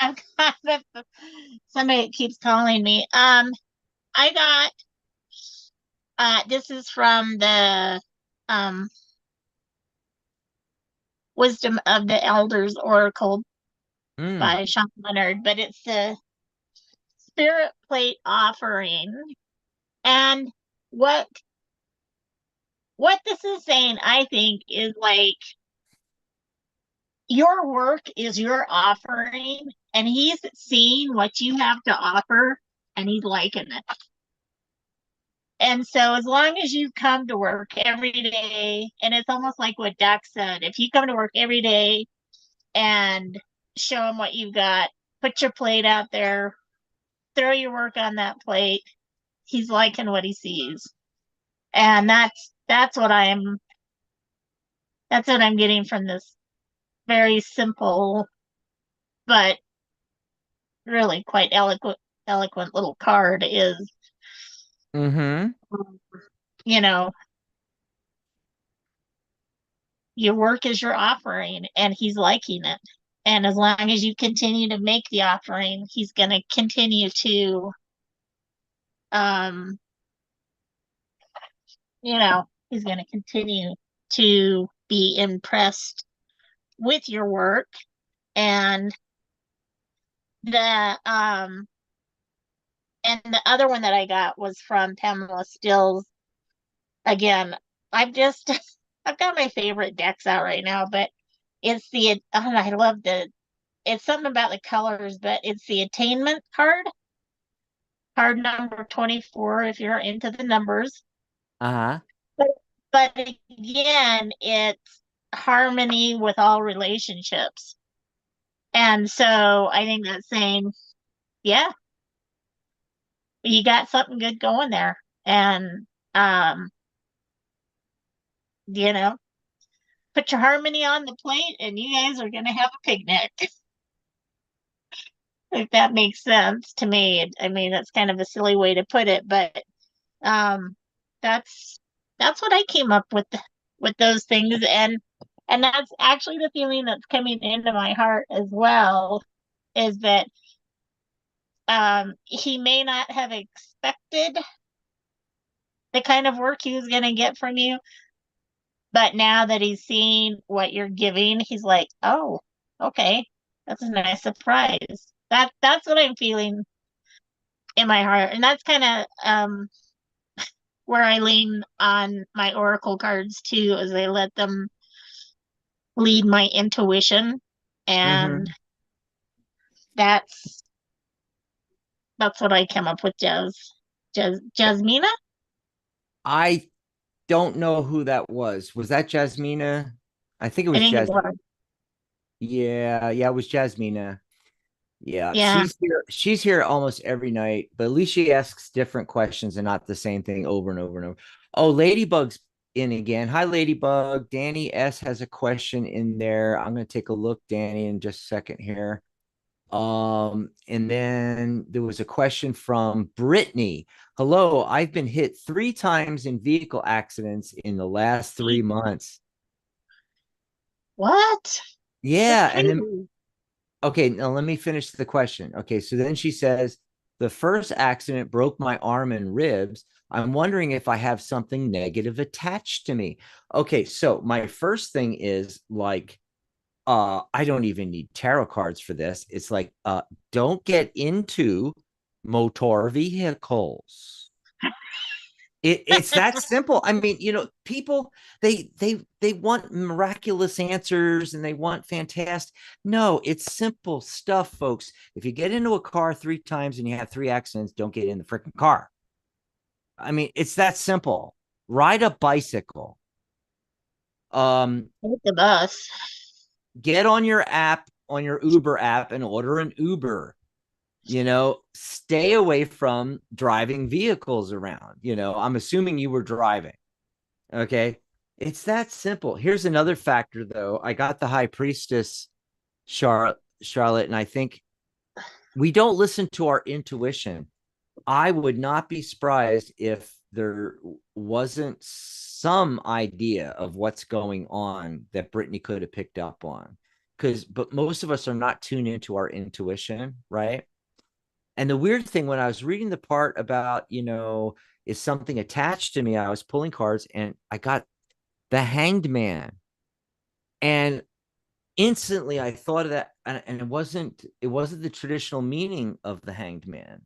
I've got a, somebody keeps calling me. I got, this is from the, um, Wisdom of the Elders Oracle Mm, by Sean Leonard, but it's the Spirit Plate offering. And what what this is saying, I think, is like your work is your offering, and he's seeing what you have to offer, and he's liking it. And so, as long as you come to work every day, and it's almost like what Doc said, if you come to work every day and show him what you've got, put your plate out there, throw your work on that plate, he's liking what he sees. And that's what I'm getting from this very simple but really quite eloquent little card is, mm-hmm. you know, your work is your offering, and he's liking it. And as long as you continue to make the offering, he's going to continue to, um, he's going to continue to be impressed with your work. And the, um, and the other one that I got was from Pamela Stills. Again, I've just, I've got my favorite decks out right now, but I love it's something about the colors, but it's the attainment card number 24, if you're into the numbers. Uh-huh. But, but again, it's harmony with all relationships. And so I think that's saying, yeah, you got something good going there. And, um, you know, put your harmony on the plate and you guys are going to have a picnic. If that makes sense to me. I mean, that's kind of a silly way to put it, but um that's that's what I came up with those things. And that's actually the feeling that's coming into my heart as well, is that he may not have expected the kind of work he was going to get from you, but now that he's seeing what you're giving, he's like, oh, okay, that's a nice surprise. That's what I'm feeling in my heart. And that's kind of where I lean on my oracle cards too, as I let them lead my intuition. And Mm-hmm. that's that's what I came up with. Jasmina. I don't know who that was. Was that Jasmina? I think it I was think it Jas. was. Yeah, yeah, it was Jasmina. Yeah, Yeah. she's here almost every night, but at least she asks different questions and not the same thing over and over and over. Oh, Ladybug's in again. Hi, Ladybug. Danny S has a question in there. I'm gonna take a look, Danny, in just a second here. And then there was a question from Brittany. Hello, I've been hit 3 times in vehicle accidents in the last 3 months. What? That's Yeah, and then crazy. okay, now let me finish the question. Okay, so then she says, the first accident broke my arm and ribs. I'm wondering if I have something negative attached to me. Okay, so my first thing is like, I don't even need tarot cards for this. It's like, don't get into motor vehicles. It's that simple. I mean, people they want miraculous answers and they want fantastic. No, it's simple stuff, folks. If you get into a car 3 times and you have 3 accidents, don't get in the freaking car. I mean, it's that simple. Ride a bicycle. Take the bus. Get on your app, on your Uber app, and order an Uber. Stay away from driving vehicles around. I'm assuming you were driving. Okay. It's that simple. Here's another factor, though. I got the high priestess, Charlotte, and I think we don't listen to our intuition. I would not be surprised if there wasn't some idea of what's going on that Brittany could have picked up on. But most of us are not tuned into our intuition, right? And the weird thing, when I was reading the part about, is something attached to me, I was pulling cards and I got the Hanged Man. And instantly I thought of that, and it wasn't the traditional meaning of the Hanged Man.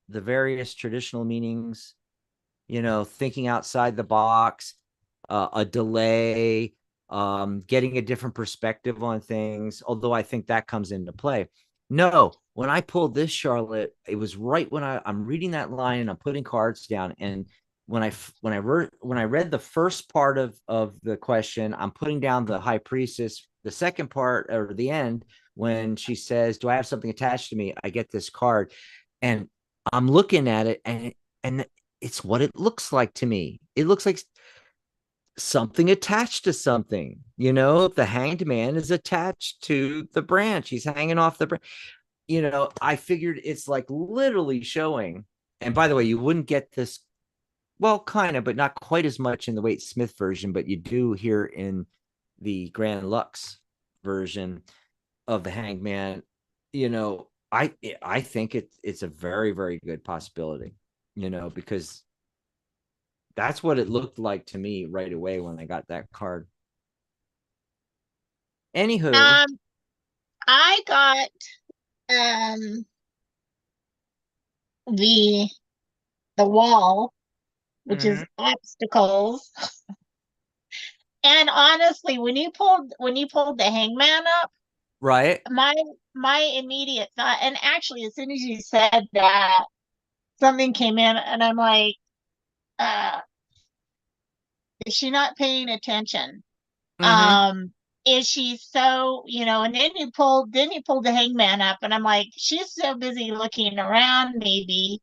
The various traditional meanings, thinking outside the box, a delay, getting a different perspective on things, although I think that comes into play. No, when I pulled this, Charlotte, it was right when I'm reading that line and I'm putting cards down. And when I read the first part of the question, I'm putting down the high priestess. The second part, or the end, when she says, "Do I have something attached to me?" I get this card, and I'm looking at it, and it's what it looks like to me. It looks like something attached to something. The Hanged Man is attached to the branch. He's hanging off the branch. I figured it's like literally showing. And by the way, you wouldn't get this, well, kind of, but not quite as much in the Waite Smith version, but you do here in the Grand Lux version of the Hanged Man. I think it's a very, very good possibility, because that's what it looked like to me right away when I got that card. Anywho. Um, I got um the the wall, which is Mhm. obstacles. And honestly, when you pulled the hangman up, Right. my my immediate thought, and actually as soon as you said that, something came in and I'm like, uh, is she not paying attention? Mm-hmm. Um, is she so, and then you pulled the hangman up and I'm like, she's so busy looking around maybe,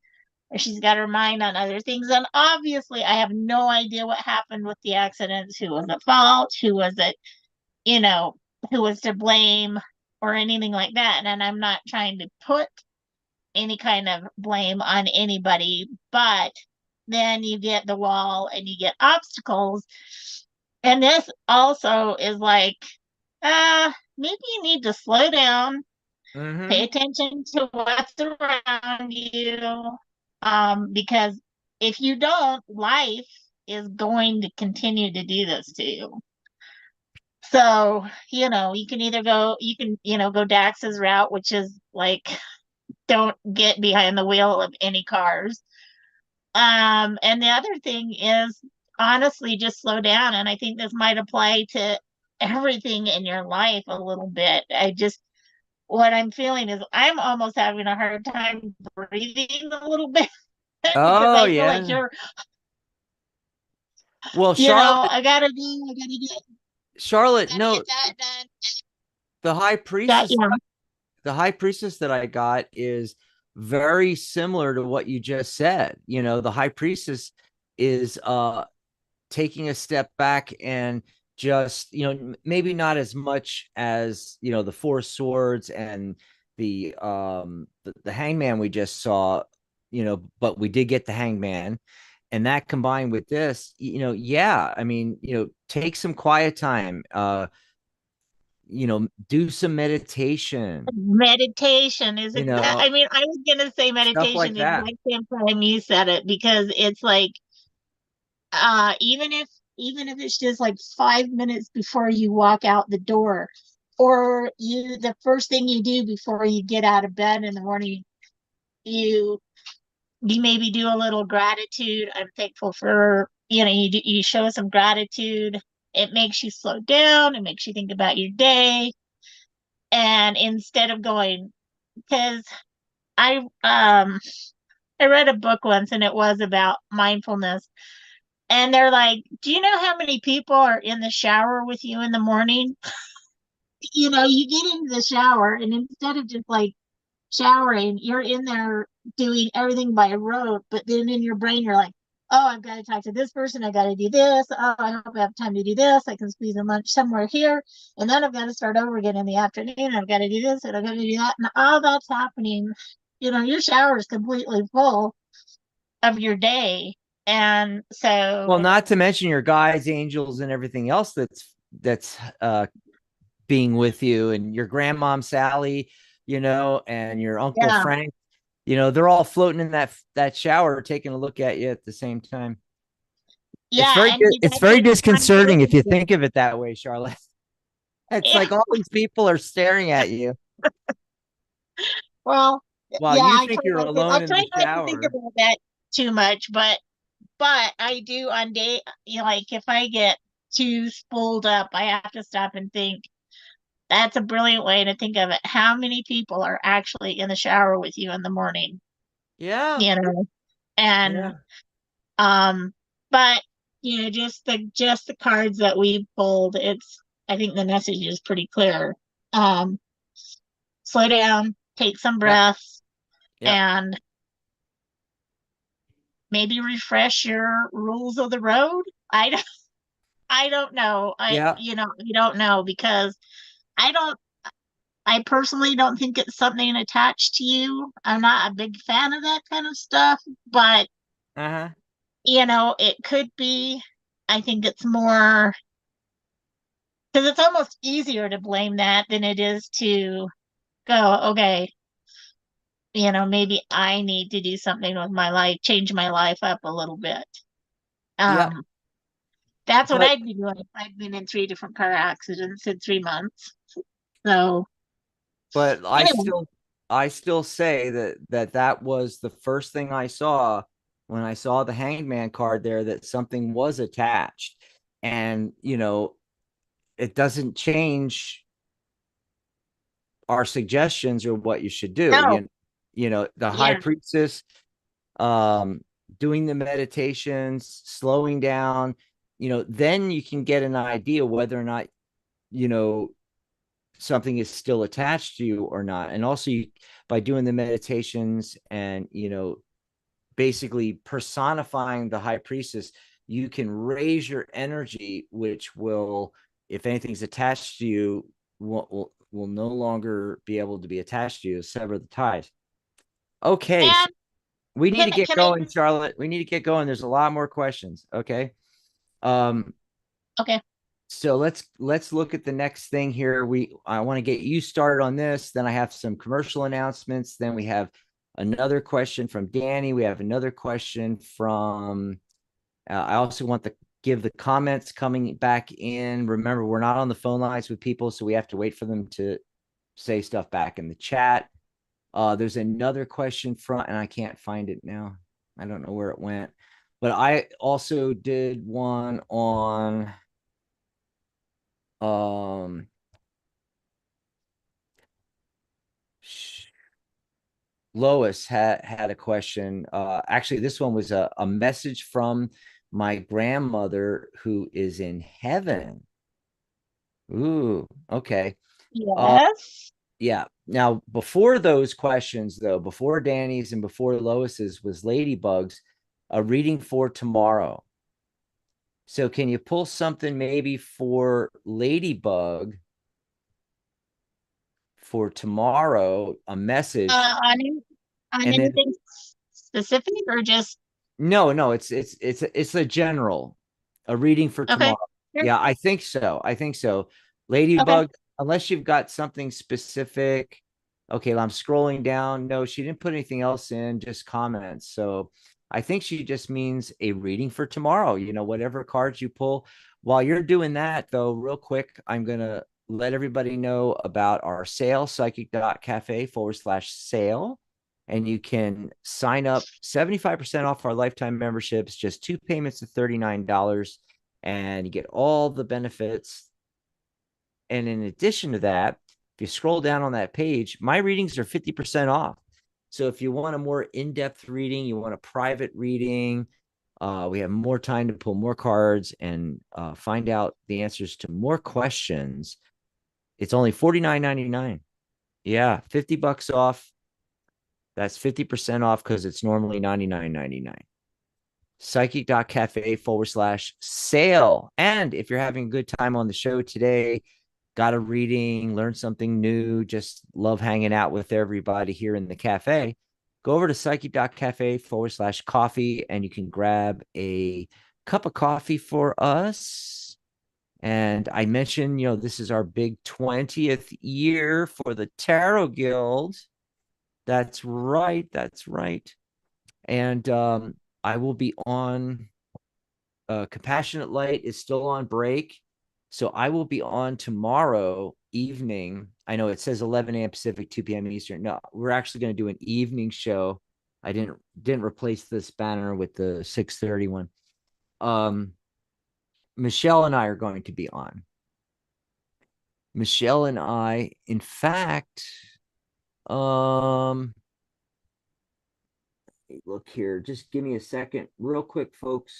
or she's got her mind on other things. And obviously I have no idea what happened with the accidents, who was at fault, who was at, you know, who was to blame or anything like that. And I'm not trying to put any kind of blame on anybody, but then you get the wall and you get obstacles. And this also is like, maybe you need to slow down, pay Mm-hmm. attention to what's around you. Because if you don't, life is going to continue to do this to you. So, you can go Dax's route, which is like, don't get behind the wheel of any cars. And the other thing is, honestly, just slow down. And I think this might apply to everything in your life a little bit. What I'm feeling is I'm almost having a hard time breathing a little bit because Oh I feel like yeah. you're, Well, Charlotte, Charlotte, gotta get no, that done. the high That, priestess, yeah. the high priestess that I got is very similar to what you just said. The high priestess is taking a step back and just, maybe not as much as, the Four Swords and the Hangman we just saw, but we did get the Hangman. And that combined with this, yeah, I mean, take some quiet time, meditation. do some meditation, Meditation is exact. I mean, I was gonna say stuff meditation like the that. exact same time you said it because it's like, even if it's just like 5 minutes before you walk out the door, or the first thing you do before you get out of bed in the morning, you you maybe do a little gratitude. I'm thankful for, you show some gratitude. It makes you slow down. It makes you think about your day. And instead of going, because I um I read a book once and it was about mindfulness. And they're like, do you know how many people are in the shower with you in the morning? You get into the shower and instead of just like showering, you're in there doing everything by rote, but then in your brain, you're like, oh, I've got to talk to this person. I got to do this. Oh, I hope I have time to do this. I can squeeze a lunch somewhere here. And then I've got to start over again in the afternoon. I've got to do this and I've got to do that. And all that's happening, your shower is completely full of your day. And Well, so, not to mention your guides, angels, and everything else that's being with you, and your grandmom Sally, and your uncle yeah, Frank. They're all floating in that shower, taking a look at you at the same time. It's yeah. very And you it's got very to disconcerting if you conserve. think of it that way, Charlotte. It's Yeah, like all these people are staring at you well, while yeah, you think you're I alone in try the not to think shower. about that too much, but I do on day, like if I get too spooled up, I have to stop and think. That's a brilliant way to think of it. How many people are actually in the shower with you in the morning? Yeah, You know, and yeah, um, but just the cards that we pulled, I think the message is pretty clear. Um, Slow down, take some yep, breaths, yep, and maybe refresh your rules of the road. I don't know. yeah. I don't know because I don't I personally don't think it's something attached to you. I'm not a big fan of that kind of stuff, but Uh-huh. it could be. I think it's more because it's almost easier to blame that than it is to go, okay, maybe I need to do something with my life, change my life up a little bit. Yep. Um, that's what But I'd be doing if I'd been in three different car accidents in 3 months. So but anyway, I still say that was the first thing I saw when I saw the hangman card there, that something was attached. And it doesn't change our suggestions or what you should do. no, The high yeah. priestess, um, doing the meditations, slowing down, then you can get an idea whether or not, you know, something is still attached to you or not. And also by doing the meditations and, basically personifying the high priestess, you can raise your energy, which will, if anything's attached to you, will no longer be able to be attached to you, sever the ties. Okay, so And we need to get can I going, just Charlotte. We need to get going. There's a lot more questions. Okay. Um, okay. so let's look at the next thing here. I want to get you started on this. Then I have some commercial announcements. Then we have another question from Danny. We have another question from. I also want to give the comments coming back in. Remember, we're not on the phone lines with people, so we have to wait for them to say stuff back in the chat. There's another question from, and I can't find it now. I don't know where it went, but I also did one on um Lois had a question. Actually, this one was a message from my grandmother who is in heaven. Ooh, okay. Uh, Yes. yeah. Now, before those questions, though, before Danny's and before Lois's was Ladybug's, a reading for tomorrow. So, can you pull something maybe for Ladybug for tomorrow, a message, On and then anything specific or just no, it's a general, a reading for okay. tomorrow. Sure. Yeah, I think so. I think so. Okay. Ladybug, unless you've got something specific. Okay, well, I'm scrolling down. No, she didn't put anything else in, just comments. So I think she just means a reading for tomorrow, whatever cards you pull. While you're doing that, though, real quick, I'm going to let everybody know about our sale, psychic.cafe/sale. And you can sign up 75% off our lifetime memberships, just 2 payments of $39. And you get all the benefits. And in addition to that, if you scroll down on that page, my readings are 50% off. So if you want a more in-depth reading, you want a private reading, we have more time to pull more cards and find out the answers to more questions. It's only $49.99. Yeah, $50 off. That's 50% off because it's normally $99.99. Psychic.cafe/sale. And if you're having a good time on the show today, got a reading, learned something new, just love hanging out with everybody here in the cafe, go over to psychic.cafe/coffee and you can grab a cup of coffee for us. And I mentioned, this is our big 20th year for the Tarot Guild. That's right. That's right. And I will be on. Compassionate Light is still on break. So I will be on tomorrow evening. I know it says 11 a.m. Pacific, 2 p.m. Eastern. No, we're actually going to do an evening show. I didn't replace this banner with the 6:30 one. Michelle and I are going to be on. Michelle and I, in fact, look here. Just give me a second, real quick, folks.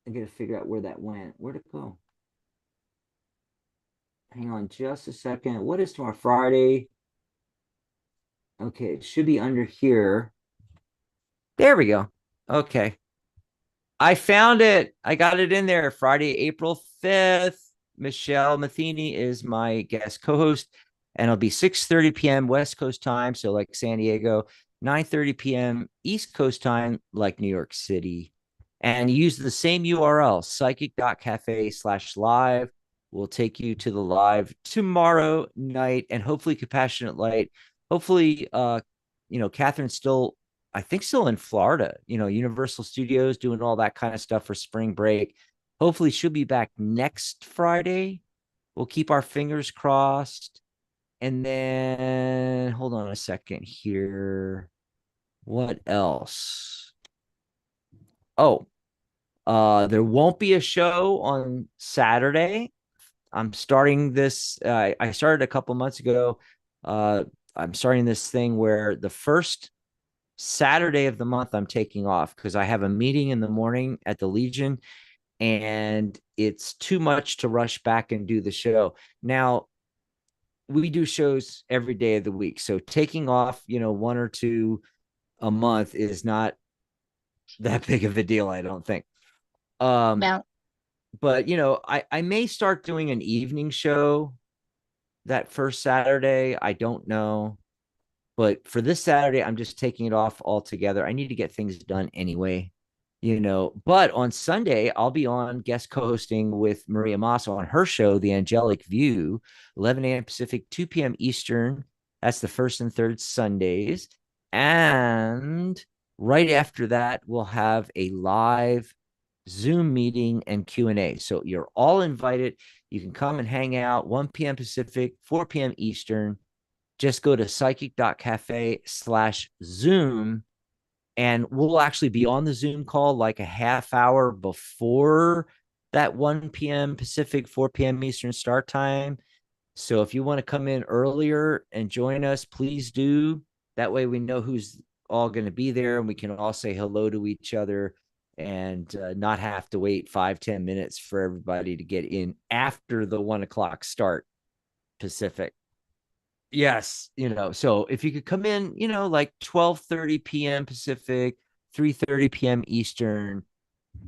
I got to figure out where that went. Where'd it go? Hang on just a second. What is tomorrow? Friday. Okay, it should be under here. There we go. Okay. I found it. I got it in there. Friday, April 5th. Michelle Matheny is my guest co-host, and it'll be 6:30 p.m. West Coast time, so like San Diego, 9:30 p.m. East Coast time, like New York City. And use the same URL, psychic.cafe/live. We'll take you to the live tomorrow night, and hopefully Compassionate Light. Hopefully, Catherine's still, I think, still in Florida, Universal Studios, doing all that kind of stuff for spring break. Hopefully she'll be back next Friday. We'll keep our fingers crossed. And then hold on a second here. What else? Oh, there won't be a show on Saturday. I'm starting this. I started a couple months ago. I'm starting this thing where the first Saturday of the month I'm taking off because I have a meeting in the morning at the Legion, and it's too much to rush back and do the show. Now, we do shows every day of the week, so taking off, one or two a month is not that big of a deal, I don't think. Well, But I may start doing an evening show that first Saturday. I don't know. But for this Saturday, I'm just taking it off altogether. I need to get things done anyway, But on Sunday, I'll be on guest co-hosting with Maria Massa on her show, The Angelic View, 11 a.m. Pacific, 2 p.m. Eastern. That's the first and third Sundays. And right after that, we'll have a live Zoom meeting and Q&A. So you're all invited. You can come and hang out 1 p.m. Pacific, 4 p.m. Eastern. Just go to psychic.cafe/Zoom, and we'll actually be on the Zoom call like a half hour before that 1 p.m. Pacific, 4 p.m. Eastern start time. So if you want to come in earlier and join us, please do. That way we know who's all going to be there, and we can all say hello to each other and not have to wait 5-10 minutes for everybody to get in after the 1 o'clock start Pacific. Yes, so if you could come in, like 12:30 p.m. Pacific, 3:30 p.m. Eastern,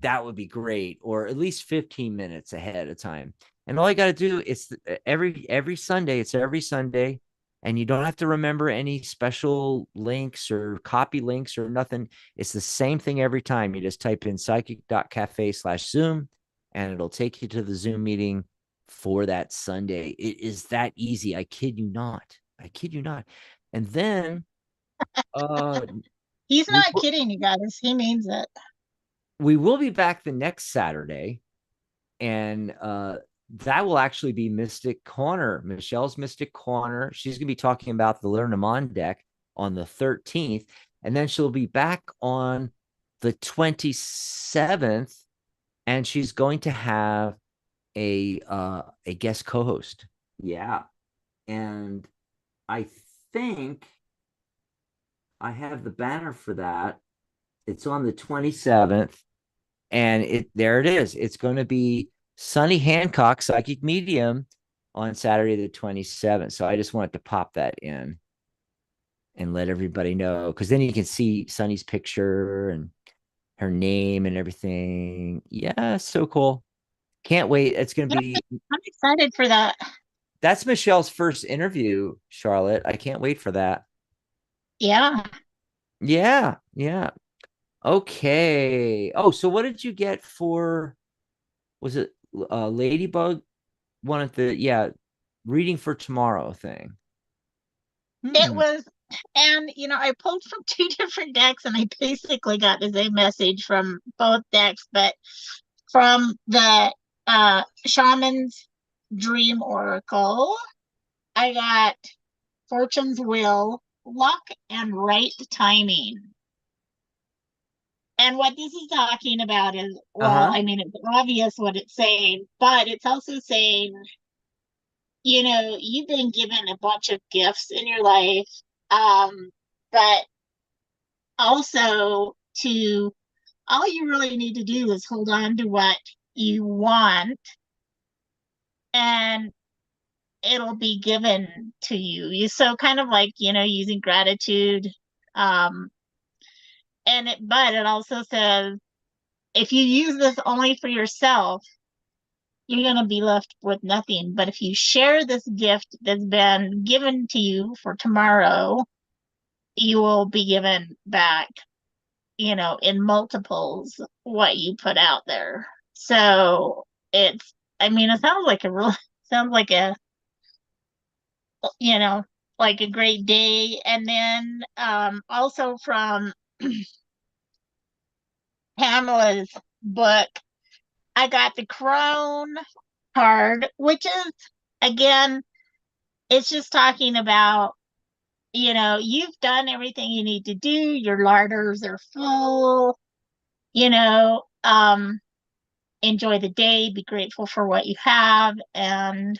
that would be great, or at least 15 minutes ahead of time. And all I got to do is every Sunday, it's every Sunday, and you don't have to remember any special links or copy links or nothing. It's the same thing every time. You just type in psychic.cafe/Zoom, and it'll take you to the Zoom meeting. for that Sunday. It is that easy. I kid you not. I kid you not. And then uh He's we not kidding, you guys. He means it. we will be back the next Saturday, and that will actually be Mystic Corner, Michelle's Mystic Corner. She's going to be talking about the Lenormand deck on the 13th, and then she'll be back on the 27th, and she's going to have a guest co-host. Yeah, and I think I have the banner for that. It's on the 27th, and there it is. It's going to be Sunny Hancock, psychic medium, on Saturday the 27th. So I just wanted to pop that in and let everybody know, because then you can see Sunny's picture and her name and everything. Yeah, so cool. Can't wait. It's going to Yeah, be I'm excited for that. That's Michelle's first interview, Charlotte. I can't wait for that. Yeah. Yeah, yeah. Okay. Oh, so what did you get for, was it Ladybug? One of the, yeah, reading for tomorrow thing. It Hmm. was, and I pulled from two different decks, and I basically got the same message from both decks, but from the Shaman's Dream Oracle, I got Fortune's Will, Luck, and Right Timing. And what this is talking about is, well, Uh-huh. I mean, it's obvious what it's saying, but it's also saying, you've been given a bunch of gifts in your life, but also to all you really need to do is hold on to what you want, and it'll be given to you. So kind of like, using gratitude. Um, but it also says if you use this only for yourself, you're going to be left with nothing. But if you share this gift that's been given to you for tomorrow, you will be given back, in multiples what you put out there. So I mean, it sounds like a real, sounds you know, like a great day. And then also from Pamela's book, I got the Crone card, which is, again, it's just talking about, you've done everything you need to do. Your larders are full, you know, enjoy the day, be grateful for what you have, and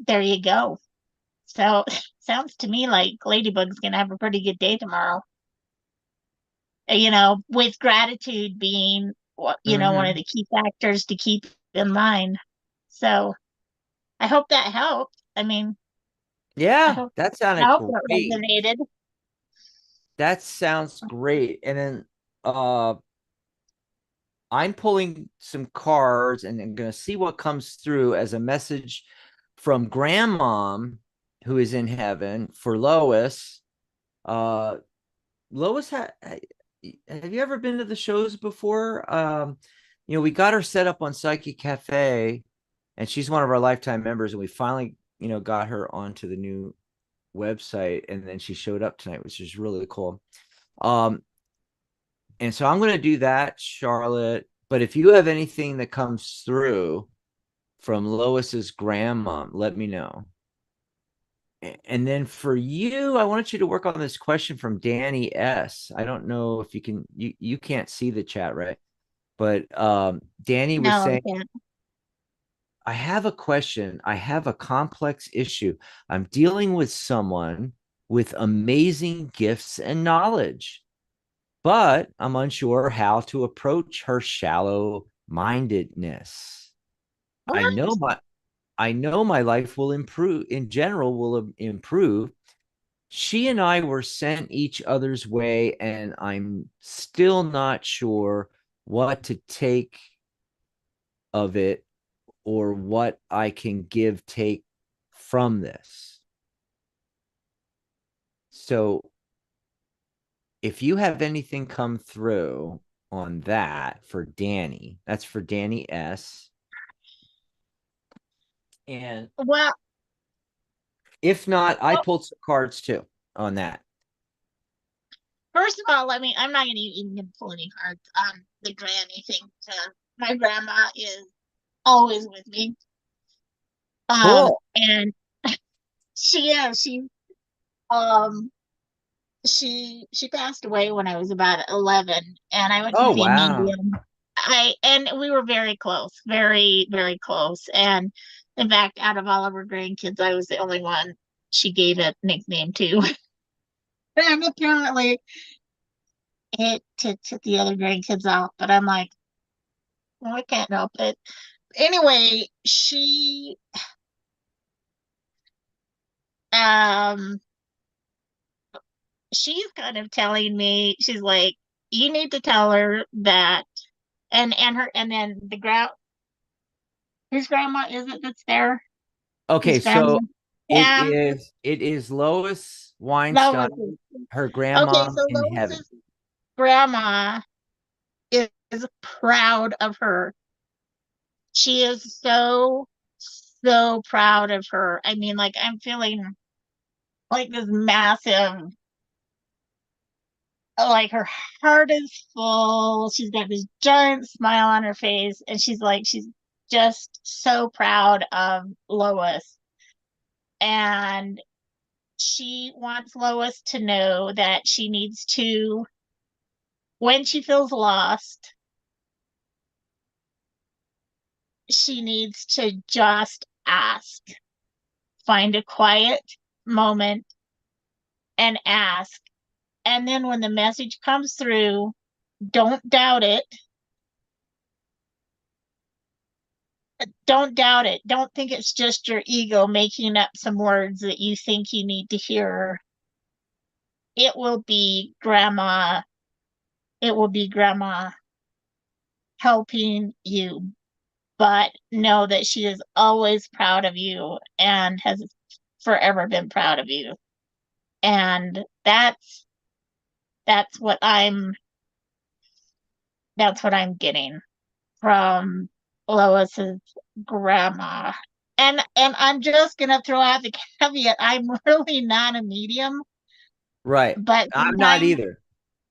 there you go. So sounds to me like Ladybug's gonna have a pretty good day tomorrow. With gratitude being one of Mm-hmm. the key factors to keep in mind. So I hope that helped. I mean, I Yeah, hope that I sounded hope that great. resonated. That sounds great. And then I'm pulling some cards and I'm going to see what comes through as a message from Grandmom, who is in heaven, for Lois. Uh, Lois, have you ever been to the shows before? We got her set up on Psychic Cafe, and she's one of our lifetime members, and we finally, got her onto the new website, and then she showed up tonight, which is really cool. Um, and so I'm going to do that, Charlotte. But if you have anything that comes through from Lois's grandma, let me know. And then for you, I wanted you to work on this question from Danny S. I don't know if you can't see the chat, right? But Danny was No, I saying, can't. I have a question. I have a complex issue. I'm dealing with someone with amazing gifts and knowledge, but I'm unsure how to approach her shallow mindedness. I What? know my I know my life will improve, in general will improve. She and I were sent each other's way, and I'm still not sure what to take of it or what I can take from this. So if you have anything come through, on that for Danny. That's for Danny S. And Well, if not, I pulled some cards too on that. first of all, I'm not going to even pull any cards on the granny thing. My grandma is always with me. Cool. And um, she passed away when I was about 11, and I went to Oh, see a wow. medium. And we were very close, very, very close. And in fact, out of all of her grandkids, I was the only one she gave a nickname to. And apparently it took the other grandkids out, but I'm like, well, I can't help it. Anyway, um she's kind of telling me, she's like, you need to tell her that, and then whose grandma is it that's there? Okay, Whose grandma? so it is Lois Lois. Weinstein, her Okay, grandma so in heaven. Lois's grandma is proud of her. She is so, so proud of her. I mean, like, I'm feeling like this massive, like, her heart is full. She's got this giant smile on her face, and she's just so proud of Lois. And she wants Lois to know that she needs to, when she feels lost, she needs to just ask. Find a quiet moment and ask. And then when the message comes through, don't doubt it. Don't doubt it. Don't think it's just your ego making up some words that you think you need to hear. It will be grandma. It will be grandma helping you. But know that she is always proud of you and has forever been proud of you. And that's what I'm that's what I'm getting from Lois's grandma. And I'm just gonna throw out the caveat, I'm really not a medium, Right. but I'm not sometimes either.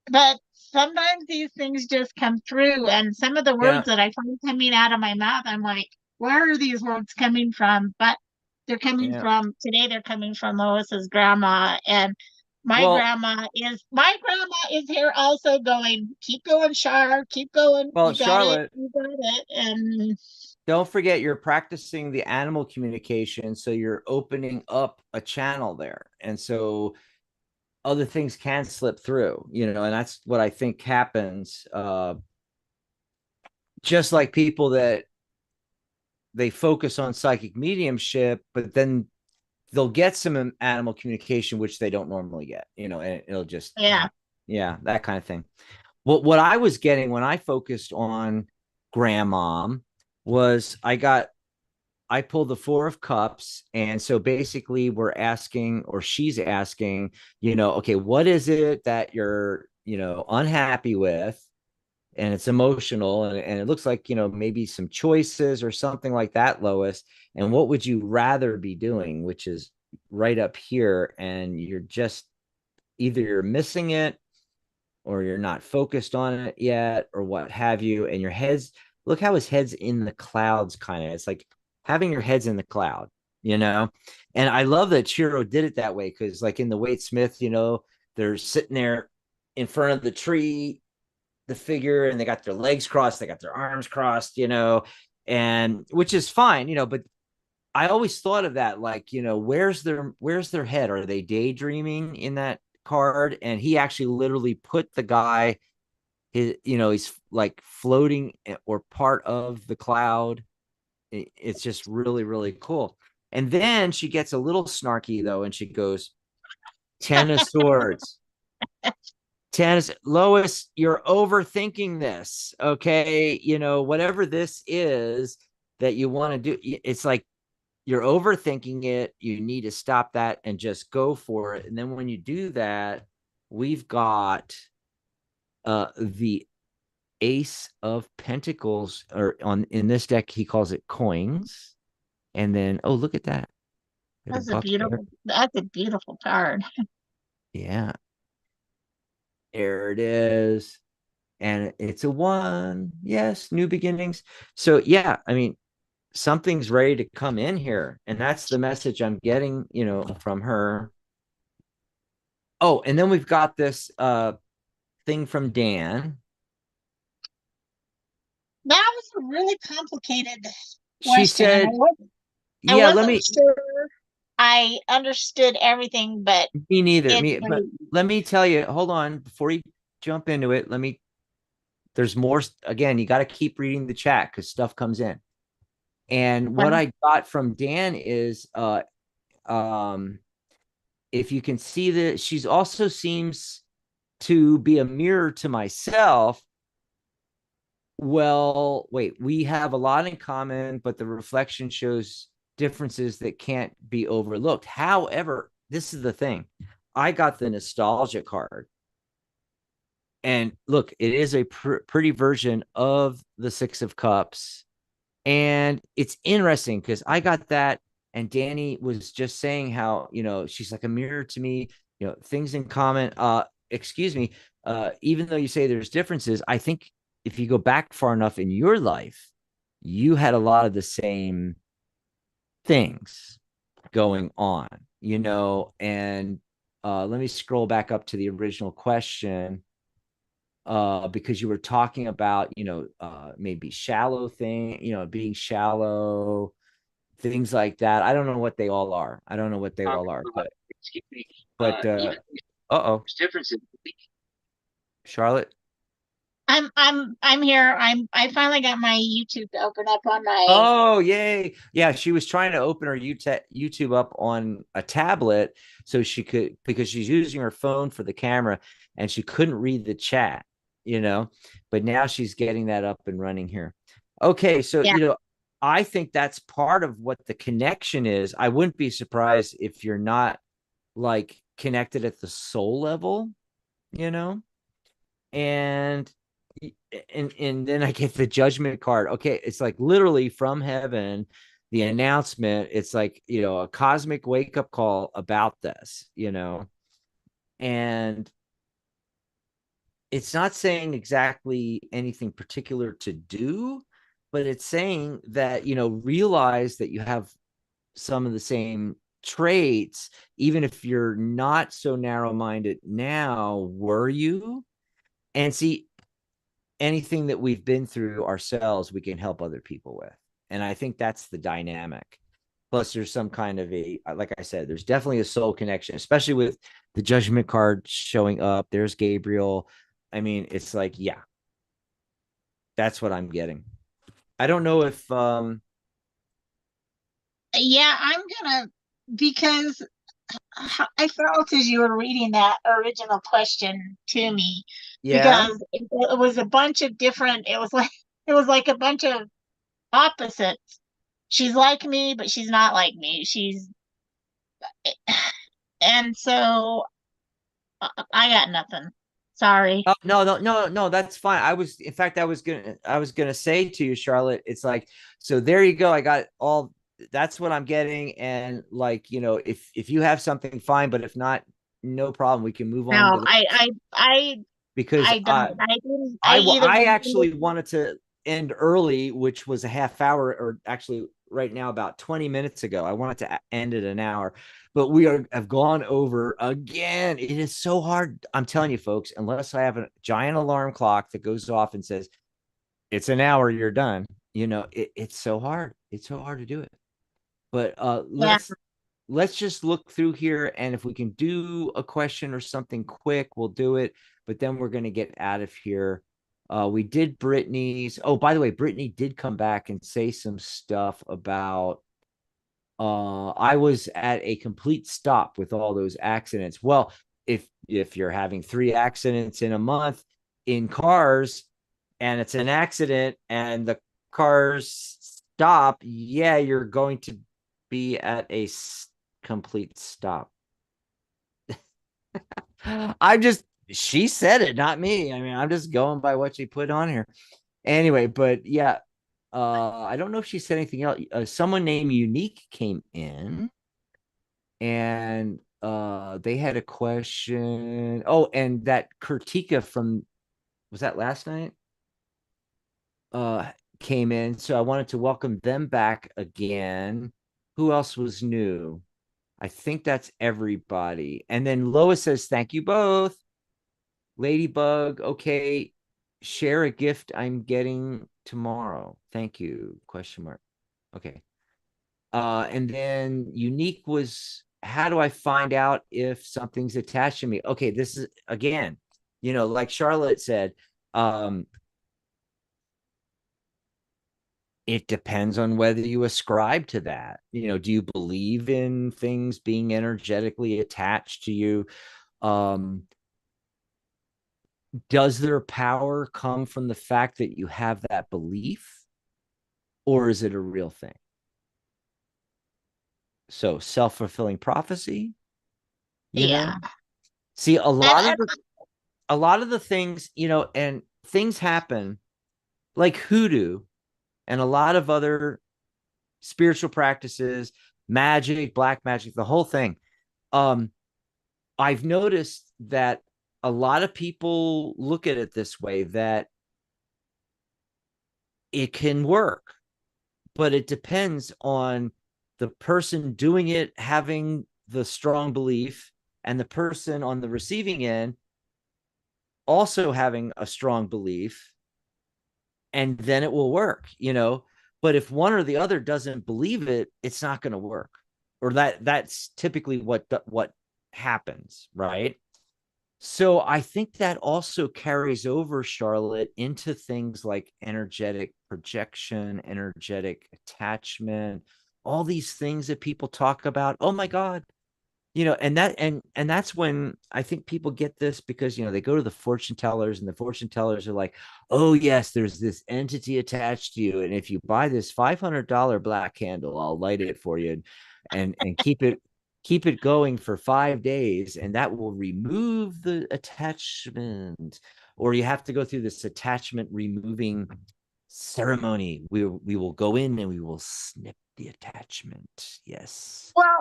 but sometimes these things just come through, and some of the Yeah. words that I find coming out of my mouth, I'm like, where are these words coming from? But Yeah. they're coming from Lois's grandma. And Well, my grandma is here also going, keep going, Shar, keep going. well, You got it. Charlotte, You got it. And don't forget you're practicing the animal communication, so you're opening up a channel there. And so other things can slip through, and that's what I think happens. Just like people that they focus on psychic mediumship, but then they'll get some animal communication, which they don't normally get, and it'll just yeah. happen. Yeah, that kind of thing. What I was getting when I focused on grandmom was I pulled the Four of Cups. And so basically we're asking, or she's asking, okay, what is it that you're, unhappy with? And it's emotional. And it looks like, maybe some choices or something like that, Lois. And what would you rather be doing, which is right up here. And you're just either you're missing it or you're not focused on it yet or what have you. And your head's, look how his head's in the clouds, kind of. It's like having your head's in the cloud, you know? And I love that Chiro did it that way, because like in the Wade Smith, they're sitting there in front of the tree, the figure, and they got their legs crossed, they got their arms crossed, and which is fine, but I always thought of that, like, where's their head? Are they daydreaming in that card? And he actually literally put the guy, he's like floating or part of the cloud. It's just really, really cool. And then she gets a little snarky though, and she goes, Ten of Swords. Lois, you're overthinking this. Okay. Whatever this is that you want to do, it's like you're overthinking it. You need to stop that and just go for it. And then when you do that, we've got the Ace of Pentacles, or in this deck, he calls it coins. And then, oh, look at that. Got a buck there. That's a beautiful card. Yeah, there it is. And it's a one. Yes, new beginnings. So, yeah, I mean, something's ready to come in here. And that's the message I'm getting, from her. Oh, and then we've got this thing from Dan. That was a really complicated She question, and said, I yeah, let wasn't me, sure I understood everything, but me neither. it's But let me tell you, hold on, before you jump into it, there's more. Again, you got to keep reading the chat because stuff comes in. And what I got from Dan is, if you can see that she's also seems to be a mirror to myself. Well, wait, we have a lot in common, but the reflection shows differences that can't be overlooked. However, this is the thing. I got the nostalgia card. And look, it is a pretty version of the Six of Cups. And it's interesting because I got that. And Danny was just saying how, she's like a mirror to me, things in common. Excuse me. Even though you say there's differences, I think if you go back far enough in your life, you had a lot of the same things going on, and let me scroll back up to the original question, because you were talking about, maybe shallow thing, being shallow, things like that. I don't know what they all are. I don't know what they all are, but uh-oh, Charlotte. I'm here. I finally got my YouTube to open up on my. Oh, yay. Yeah, she was trying to open her YouTube up on a tablet so she could, because she's using her phone for the camera and she couldn't read the chat, but now she's getting that up and running here. Okay, so, Yeah. I think that's part of what the connection is. I wouldn't be surprised if you're not like connected at the soul level, you know? And and then I get the judgment card. Okay, it's like literally from heaven, the announcement. It's like, a cosmic wake up call about this, and it's not saying exactly anything particular to do, but it's saying that, realize that you have some of the same traits, even if you're not so narrow minded now, were you? And see, anything that we've been through ourselves, we can help other people with. And I think that's the dynamic. Plus, there's some kind of like I said, there's definitely a soul connection, especially with the judgment card showing up. There's Gabriel. I mean, it's like, yeah, that's what I'm getting. I don't know if, Yeah, I'm gonna, because I felt as you were reading that original question to me, yeah. because it was a bunch of different. It was like a bunch of opposites. She's like me, but she's not like me. And so I got nothing. Sorry. Oh, no, no, no, no, that's fine. In fact, I was gonna say to you, Charlotte, it's like, so there you go. I got all, that's what I'm getting. And like, if you have something, fine, but if not, no problem. We can move on No, to the, because I don't. I didn't. I either I didn't. actually wanted to end early, which was a half hour, or actually right now about 20 minutes ago. I wanted to end at an hour, but have gone over again. It is so hard. I'm telling you, folks, unless I have a giant alarm clock that goes off and says it's an hour, you're done. It's so hard. It's so hard to do it. But Yeah. let's just look through here, and if we can do a question or something quick, we'll do it. But then we're going to get out of here. We did Brittany's. Oh, by the way, Brittany did come back and say some stuff about, I was at a complete stop with all those accidents. Well, if you're having 3 accidents in a month in cars, and it's an accident and the cars stop, yeah, you're going to be at complete stop. I'm just She said it, not me. I mean, I'm just going by what she put on here. Anyway, but yeah, I don't know if she said anything else. Someone named Unique came in and they had a question. Oh, and that Kurtika from, was that last night? Uh Came in. So I wanted to welcome them back again. Who else was new? I think that's everybody. And then Lois says, thank you both. Ladybug, okay. Share a gift I'm getting tomorrow. Thank you. Question mark. Okay. And then Unique was, how do I find out if something's attached to me? Okay, this is again, like Charlotte said, um, it depends on whether you ascribe to that. Do you believe in things being energetically attached to you? Um, does their power come from the fact that you have that belief, or is it a real thing? So self-fulfilling prophecy, you Yeah. know? See, And, and a lot of the things, and things happen like hoodoo and a lot of other spiritual practices, magic, black magic, the whole thing. Um, I've noticed that a lot of people look at it this way, that it can work, but it depends on the person doing it having the strong belief and the person on the receiving end also having a strong belief, and then it will work. But if one or the other doesn't believe it, it's not going to work. Or that's typically what happens, right? So I think that also carries over, Charlotte, into things like energetic projection, energetic attachment, all these things that people talk about. Oh my God, and that's when I think people get this, because they go to the fortune tellers, and the fortune tellers are like, oh yes, there's this entity attached to you, and if you buy this $500 black candle, I'll light it for you, and keep it going for 5 days, and that will remove the attachment. Or you have to go through this attachment removing ceremony. We will go in and we will snip the attachment. Yes. well,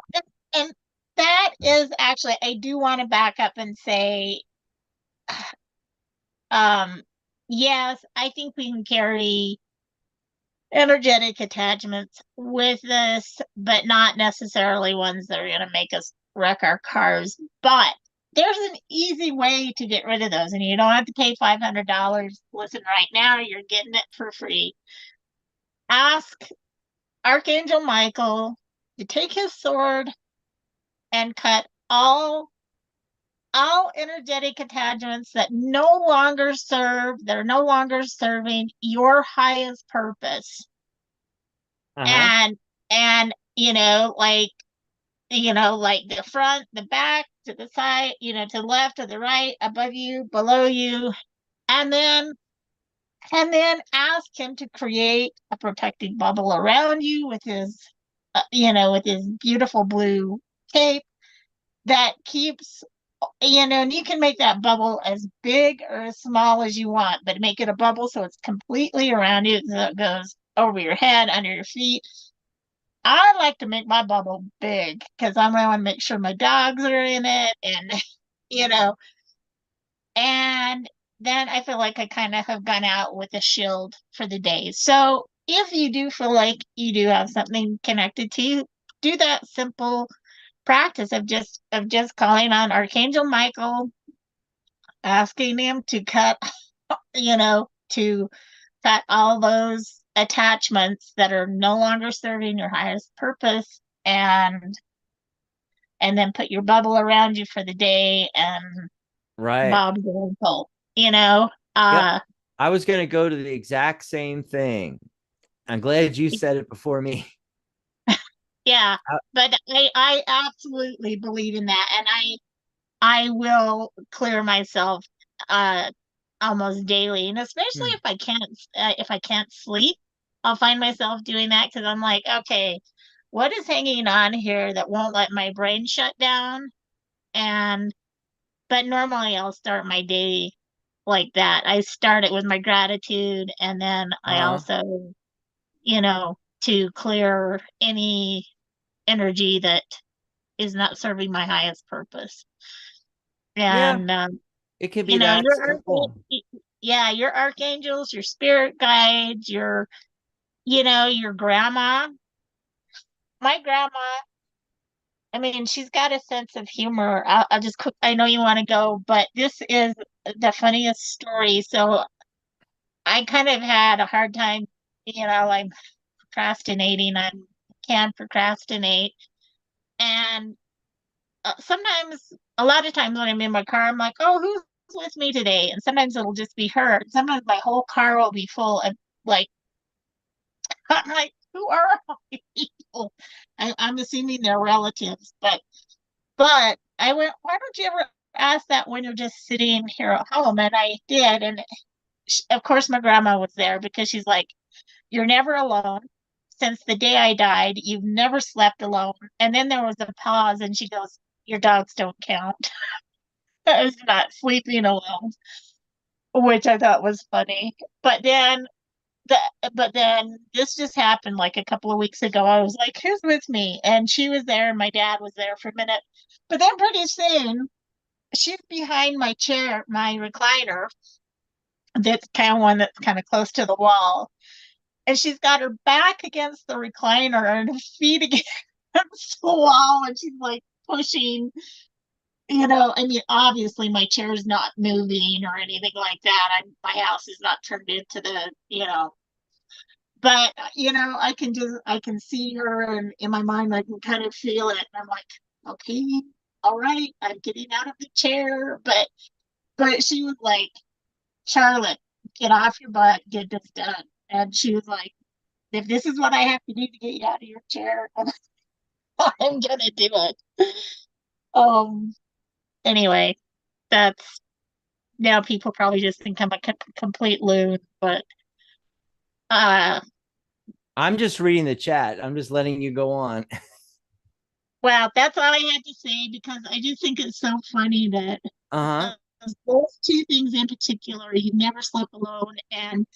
and that is actually, I do want to back up and say, um, yes, I think we can carry energetic attachments with us, but not necessarily ones that are going to make us wreck our cars. But there's an easy way to get rid of those, and you don't have to pay $500. Listen, right now, you're getting it for free. Ask Archangel Michael to take his sword and cut all energetic attachments that are no longer serving your highest purpose. Uh-huh. And like the front, the back, to the side, to the left, to the right, above you, below you, and then ask him to create a protecting bubble around you with his beautiful blue cape that keeps, and you can make that bubble as big or as small as you want, but make it a bubble so it's completely around you, so it goes over your head, under your feet. I like to make my bubble big because I want to make sure my dogs are in it, and you know, and then I feel like I kind of have gone out with a shield for the day. So if you do feel like you do have something connected to you, do that simple practice of just calling on Archangel Michael, asking him to cut all those attachments that are no longer serving your highest purpose, and then put your bubble around you for the day, and Right. Bob's going cold, you know. Yep. I was going to go to the exact same thing. I'm glad you said it before me. Yeah, Uh, but I absolutely believe in that, and I will clear myself uh almost daily, and especially hmm. if I can't sleep, I'll find myself doing that because I'm like, okay, what is hanging on here that won't let my brain shut down? And but normally I'll start my day like that. I start it with my gratitude, and then I Uh-huh. also, to clear any energy that is not serving my highest purpose. Yeah, And it can be that your simple. yeah, your archangels, your spirit guides, your grandma. My grandma, I mean, she's got a sense of humor. I'll just quick, I know you want to go, but this is the funniest story. So I kind of had a hard time, I'm procrastinating. I can procrastinate. And sometimes, a lot of times when I'm in my car, I'm like, oh, who's with me today? And sometimes it'll just be her. Sometimes my whole car will be full of like, I'm like, who are all these people? I'm assuming they're relatives, but I went, why don't you ever ask that when you're just sitting here at home? And I did. And of course, my grandma was there because she's like, you're never alone. Since the day I died, you've never slept alone. And then there was a pause, and she goes, your dogs don't count. I was not sleeping alone, which I thought was funny. But then the but then this just happened like a couple of weeks ago. I was like, who's with me? And she was there and my dad was there for a minute. But then pretty soon she's behind my chair, my recliner, that's kind of one that's kind of close to the wall. And she's got her back against the recliner and her feet against the wall, and she's like pushing. I mean, obviously my chair's not moving or anything like that. My house is not turned into but I can see her, and in my mind I can kind of feel it. And I'm like, okay, all right, I'm getting out of the chair. But she was like, Charlotte, get off your butt, get this done. And she was like, if this is what I have to do to get you out of your chair, I'm gonna do it. Um. Anyway, that's now people probably just think I'm a complete loon, but uh, I'm just reading the chat. I'm just letting you go on. well, that's all I had to say because I just think it's so funny that Uh-huh. those two things in particular, you never slept alone, and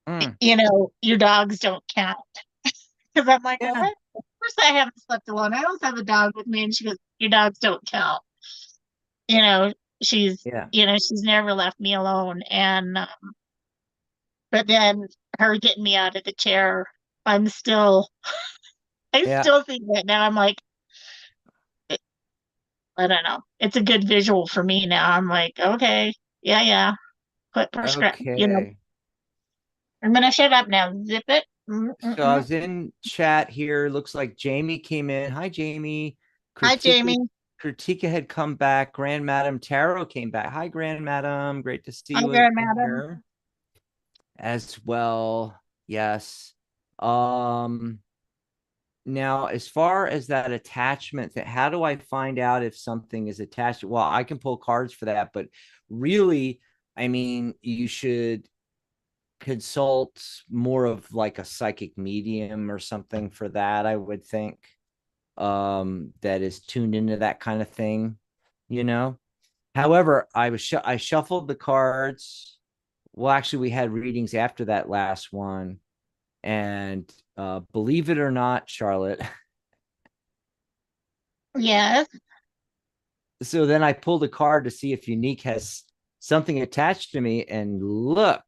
Mm. your dogs don't count. Because I'm like, well, Yeah. what? Of course I haven't slept alone. I always have a dog with me, and she goes, your dogs don't count. You know, she's Yeah. she's never left me alone, and but then her getting me out of the chair, I'm still, I Yeah. still think that now. I'm like, I don't know. It's a good visual for me now. I'm like, okay, yeah, yeah. Quit Okay. I'm gonna shut up now. Zip it. So I Mm-mm-mm. was in chat here. Looks like Jamie came in. Hi, Jamie. Hi, Kritika, Jamie. Kritika had come back. Grand Madam Tarot came back. Hi, Grand Madam. Great to see Hi you there, in madam. here as well. Yes. Um, Now, as far as that attachment, how do I find out if something is attached? Well, I can pull cards for that, but really, I mean, you should consult more of like a psychic medium or something for that, I would think, that is tuned into that kind of thing, you know. However, I shuffled the cards. Well, actually, we had readings after that last one, and believe it or not, Charlotte. Yes. So then I pulled a card to see if Unique has something attached to me, and look,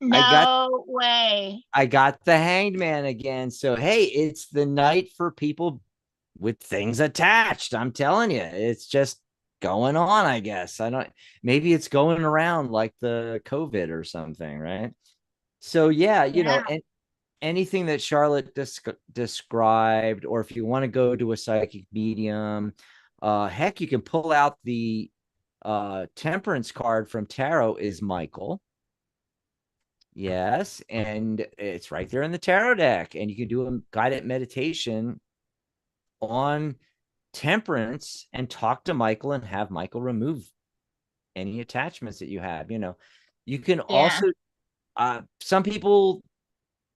I got No way. I got the Hanged Man again. So hey, it's the night for people with things attached. I'm telling you, it's just going on, I guess. I don't, maybe it's going around like the COVID or something, right? So yeah, Yeah. and anything that Charlotte described, or if you want to go to a psychic medium, heck, you can pull out the temperance card from tarot is Michael. Yes, and it's right there in the tarot deck, and you can do a guided meditation on temperance and talk to Michael and have Michael remove any attachments that you have. You can Yeah. also, some people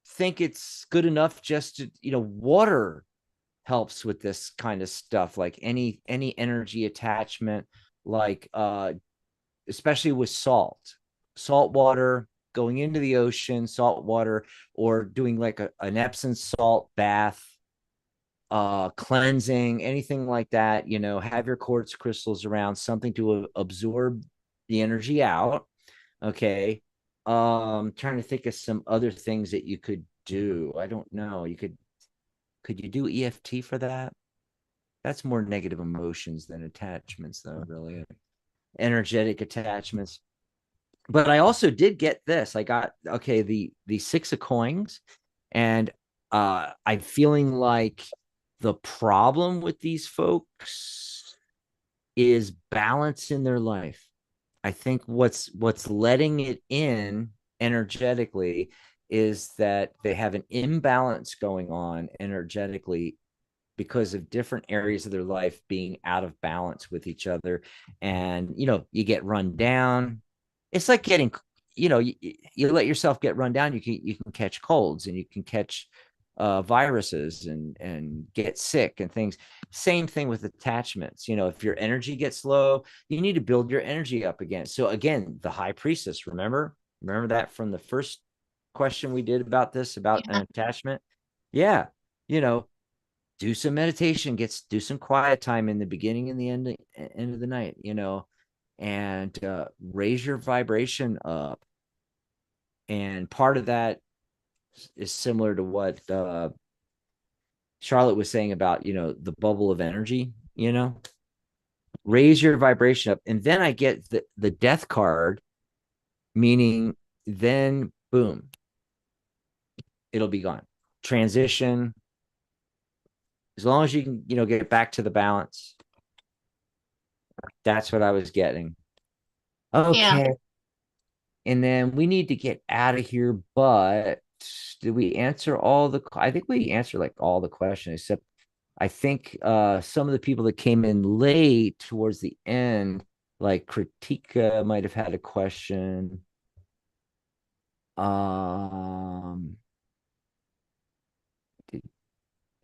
think it's good enough just to, water helps with this kind of stuff, like any energy attachment, like especially with salt water, going into the ocean, salt water, or doing like an Epsom salt bath, cleansing, anything like that. Have your quartz crystals around, something to absorb the energy out. Okay. Trying to think of some other things that you could do. I don't know. Could you do EFT for that? That's more negative emotions than attachments, though, really. Energetic attachments. But I also did get this. I got, okay, the six of coins, and I'm feeling like the problem with these folks is balance in their life. I think what's letting it in energetically is that they have an imbalance going on energetically because of different areas of their life being out of balance with each other. And you get run down. It's like getting, you let yourself get run down, you can catch colds, and you can catch viruses, and get sick and things. Same thing with attachments. If your energy gets low, you need to build your energy up again. So again, the high priestess, remember that from the first question we did about this, about Yeah. an attachment. Yeah. you know do some meditation, do some quiet time in the beginning and the end of the night, and raise your vibration up. And part of that is similar to what Charlotte was saying about, the bubble of energy, raise your vibration up. And then I get the death card, meaning then boom, it'll be gone. Transition, as long as you can, get back to the balance. That's what I was getting. Yeah. Okay. And then we need to get out of here. But did we answer I think we answered like all the questions, except I think some of the people that came in late towards the end, like Kritika might have had a question. Um,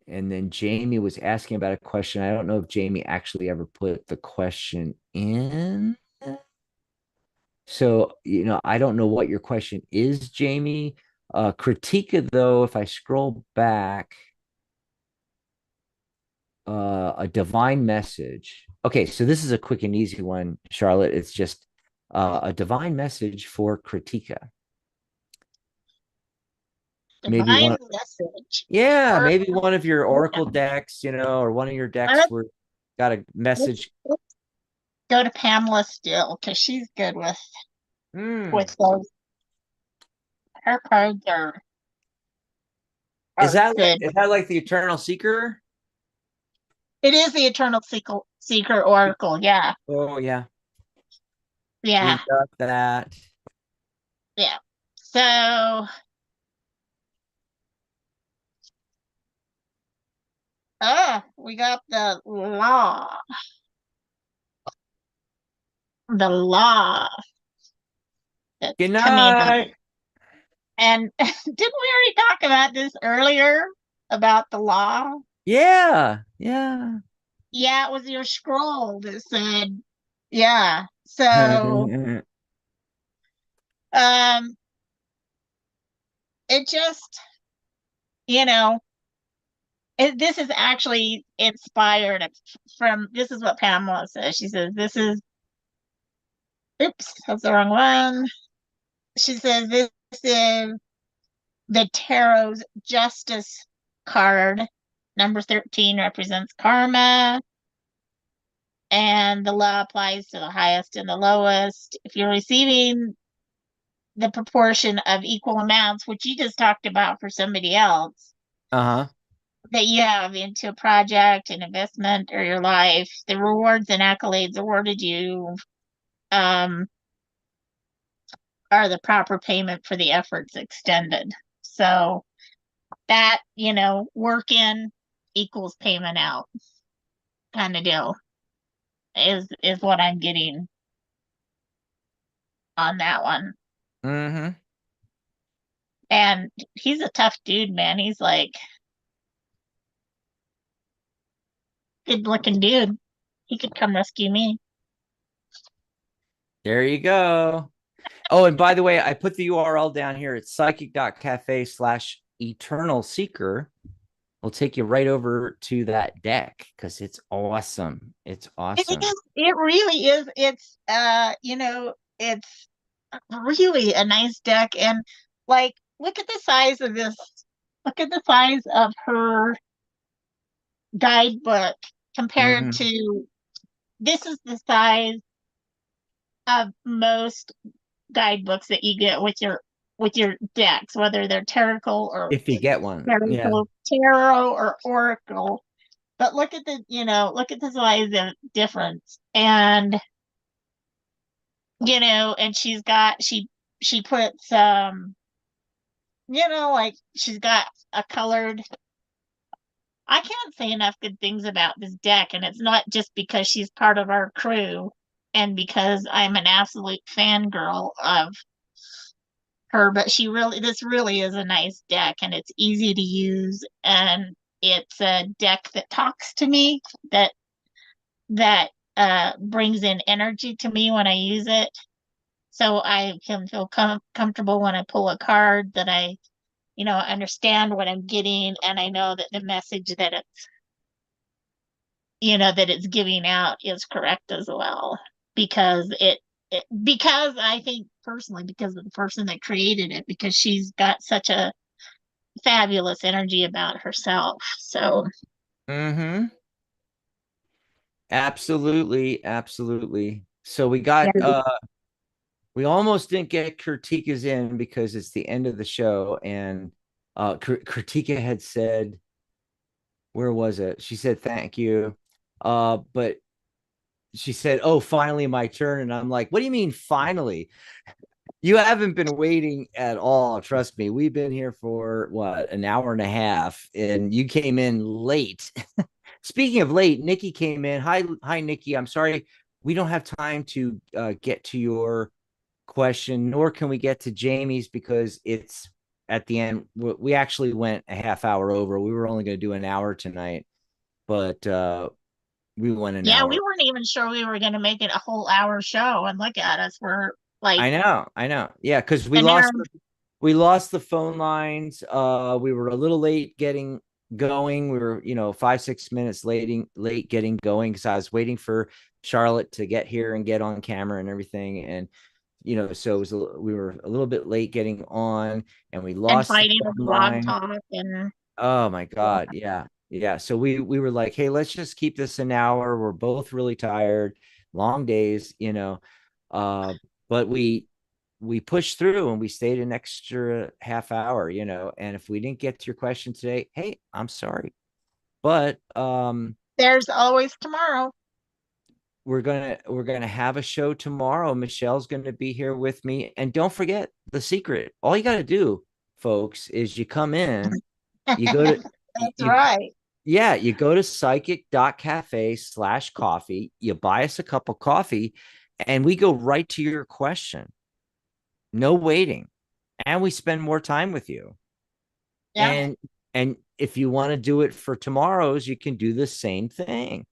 and then Jamie was asking about a question. I don't know if Jamie actually ever put the question in. So, I don't know what your question is, Jamie. Critica, though, if I scroll back, a divine message. Okay, so this is a quick and easy one, Charlotte. It's just a divine message for Critica. Maybe Divine one, message. yeah, Or maybe one of your Oracle decks, or one of your decks let's, where got a let's, message. let's go to Pamela Still because she's good Hmm. with those. Her cards Is are that good. is that like the Eternal Seeker? It is the Eternal Seeker Oracle. Yeah. Oh yeah, we Yeah. got that. Yeah. So, we got the law that's Good coming up. night. And didn't we already talk about this earlier about the law? Yeah, yeah. Yeah, it was your scroll that said, yeah. So, um, it just, you know, this is actually inspired this is what Pamela says. She says, oops, that's the wrong one. She says, this is the tarot's justice card. Number 13 represents karma, and the law applies to the highest and the lowest. If you're receiving the proportion of equal amounts, which you just talked about for somebody else, Uh-huh. that you have into a project, an investment, or your life, the rewards and accolades awarded you um, are the proper payment for the efforts extended. So that, work in equals payment out kind of deal is what I'm getting on that one. Mm-hmm. And he's a tough dude, man. He's like, good looking dude. He could come rescue me. There you go. Oh, and by the way, I put the URL down here. It's psychic.cafe/eternal seeker. We'll take you right over to that deck because it's awesome. It's It awesome. is. It really is. It's really a nice deck. And like, look at the size of this. Look at the size of her guidebook compared Mm-hmm. to this is the size of most guidebooks that you get with your decks, whether they're If you get one. Yeah. tarot or oracle. But look at the size of difference. And and she puts like she's got a colored. I can't say enough good things about this deck, and it's not just because she's part of our crew and because I'm an absolute fangirl of her, but this really is a nice deck, and it's easy to use, and it's a deck that talks to me, that brings in energy to me when I use it. So I can feel comfortable when I pull a card that I understand what I'm getting, and I know that the message that it's giving out is correct as well, because because I think personally, because of the person that created it, because she's got such a fabulous energy about herself. So Mm-hmm. Absolutely. Absolutely. So yeah, we almost didn't get Kritika in because it's the end of the show. And Kritika had said, where was it? She said, thank you. But she said, oh, finally my turn. And I'm like, what do you mean finally? You haven't been waiting at all. Trust me. We've been here for what, an hour and a half, and you came in late. Speaking of late, Nikki came in. Hi, Nikki. I'm sorry we don't have time to get to your question, nor can we get to Jamie's because it's at the end. We actually went a half hour over. We were only going to do an hour tonight, but we went an yeah, we hour. weren't even sure we were going to make it a whole hour show, and look at us, we're like I know. Yeah, because an hour. we lost the phone lines. We were a little late getting going. We were, 5, 6 minutes late getting going because I was waiting for Charlotte to get here and get on camera and everything. And so we were a little bit late getting on, and we And lost the fighting with phone blog line. talk and Oh my God. Yeah. Yeah. So we were like, hey, let's just keep this an hour. We're both really tired, long days. Uh, but we pushed through and we stayed an extra half hour. And if we didn't get to your question today, hey, I'm sorry. But there's always tomorrow. we're gonna have a show tomorrow. Michelle's gonna be here with me. And don't forget the secret. All you gotta do, folks, is you come in, you go to That's you right. yeah, you go to psychic.cafe/coffee, you buy us a cup of coffee, and we go right to your question. No waiting. And we spend more time with you. Yeah. And if you want to do it for tomorrow's, you can do the same thing.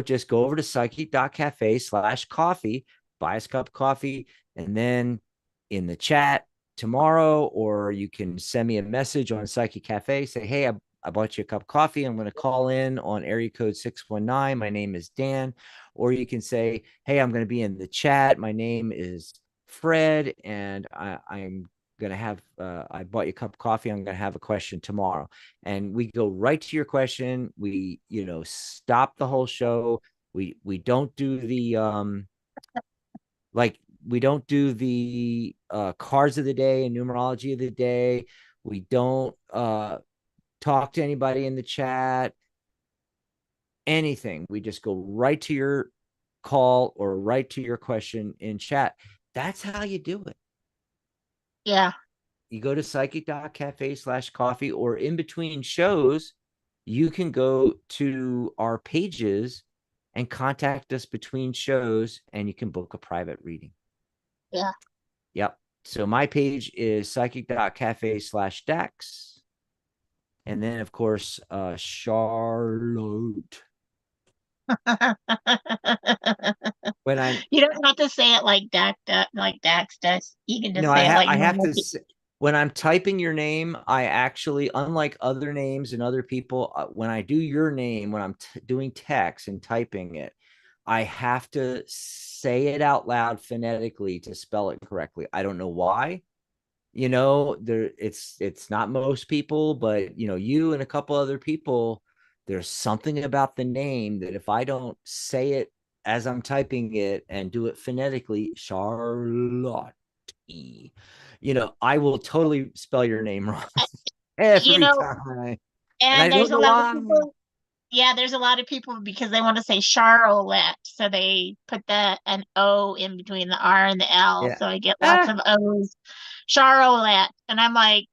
Just go over to psychic.cafe/coffee, buy us a cup of coffee, and then in the chat tomorrow, or you can send me a message on Psychic Cafe, say, hey, I bought you a cup of coffee. I'm going to call in on area code 619. My name is Dan. Or you can say, hey, I'm going to be in the chat. My name is Fred, and I'm going to have, I bought you a cup of coffee. I'm going to have a question tomorrow. And we go right to your question. We, stop the whole show. We don't do the, like, we don't do the cards of the day and numerology of the day. We don't talk to anybody in the chat, anything. We just go right to your call or right to your question in chat. That's how you do it. Yeah. You go to psychic.cafe/coffee, or in between shows, you can go to our pages and contact us between shows, and you can book a private reading. Yeah. Yep. So my page is psychic.cafe/Dex. And then, of course, Charlotte. When I'm You don't have to say it like like Dax does. You can no, just say it like I have normal to people. when I'm typing your name, I actually, unlike other names and other people, when I do your name, when I'm doing text and typing it, I have to say it out loud phonetically to spell it correctly. I don't know why. There it's not most people, but you and a couple other people, there's something about the name that if I don't say it as I'm typing it and do it phonetically, Charlotte, I will totally spell your name wrong You every know, time. And I and don't there's a know lot of why. people. Yeah, there's a lot of people because they want to say Charlotte, so they put an O in between the R and the L, Yeah. so I get lots Ah, of O's. Charlotte, and I'm like,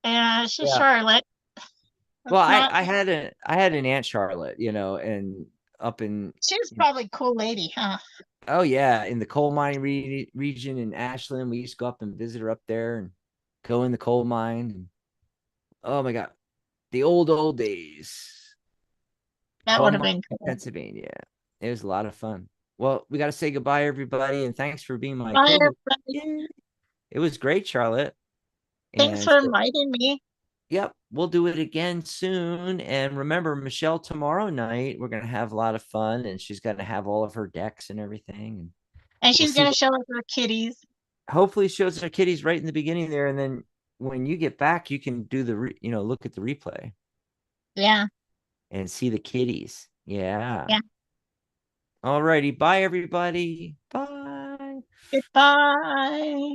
it's just yeah. Charlotte. Well, It's not. I had an Aunt Charlotte, and up in She was probably a cool lady, huh? oh yeah, in the coal mine region in Ashland, we used to go up and visit her up there and go in the coal mine. And, oh my god, the old days, That coal would have mine been in cool. Pennsylvania. It was a lot of fun. Well, we got to say goodbye, everybody, and thanks for being my Bye, co-host. everybody. Yay. It was great, Charlotte. Thanks And for so, inviting me. yep, we'll do it again soon. And remember, Michelle, tomorrow night we're gonna have a lot of fun, and she's gonna have all of her decks and everything, and And we'll she's see gonna what show us her kitties. hopefully shows our kitties right in the beginning there, and then when you get back, you can do look at the replay Yeah, and see the kitties. Yeah. yeah. All righty. Bye, everybody. Bye. Goodbye.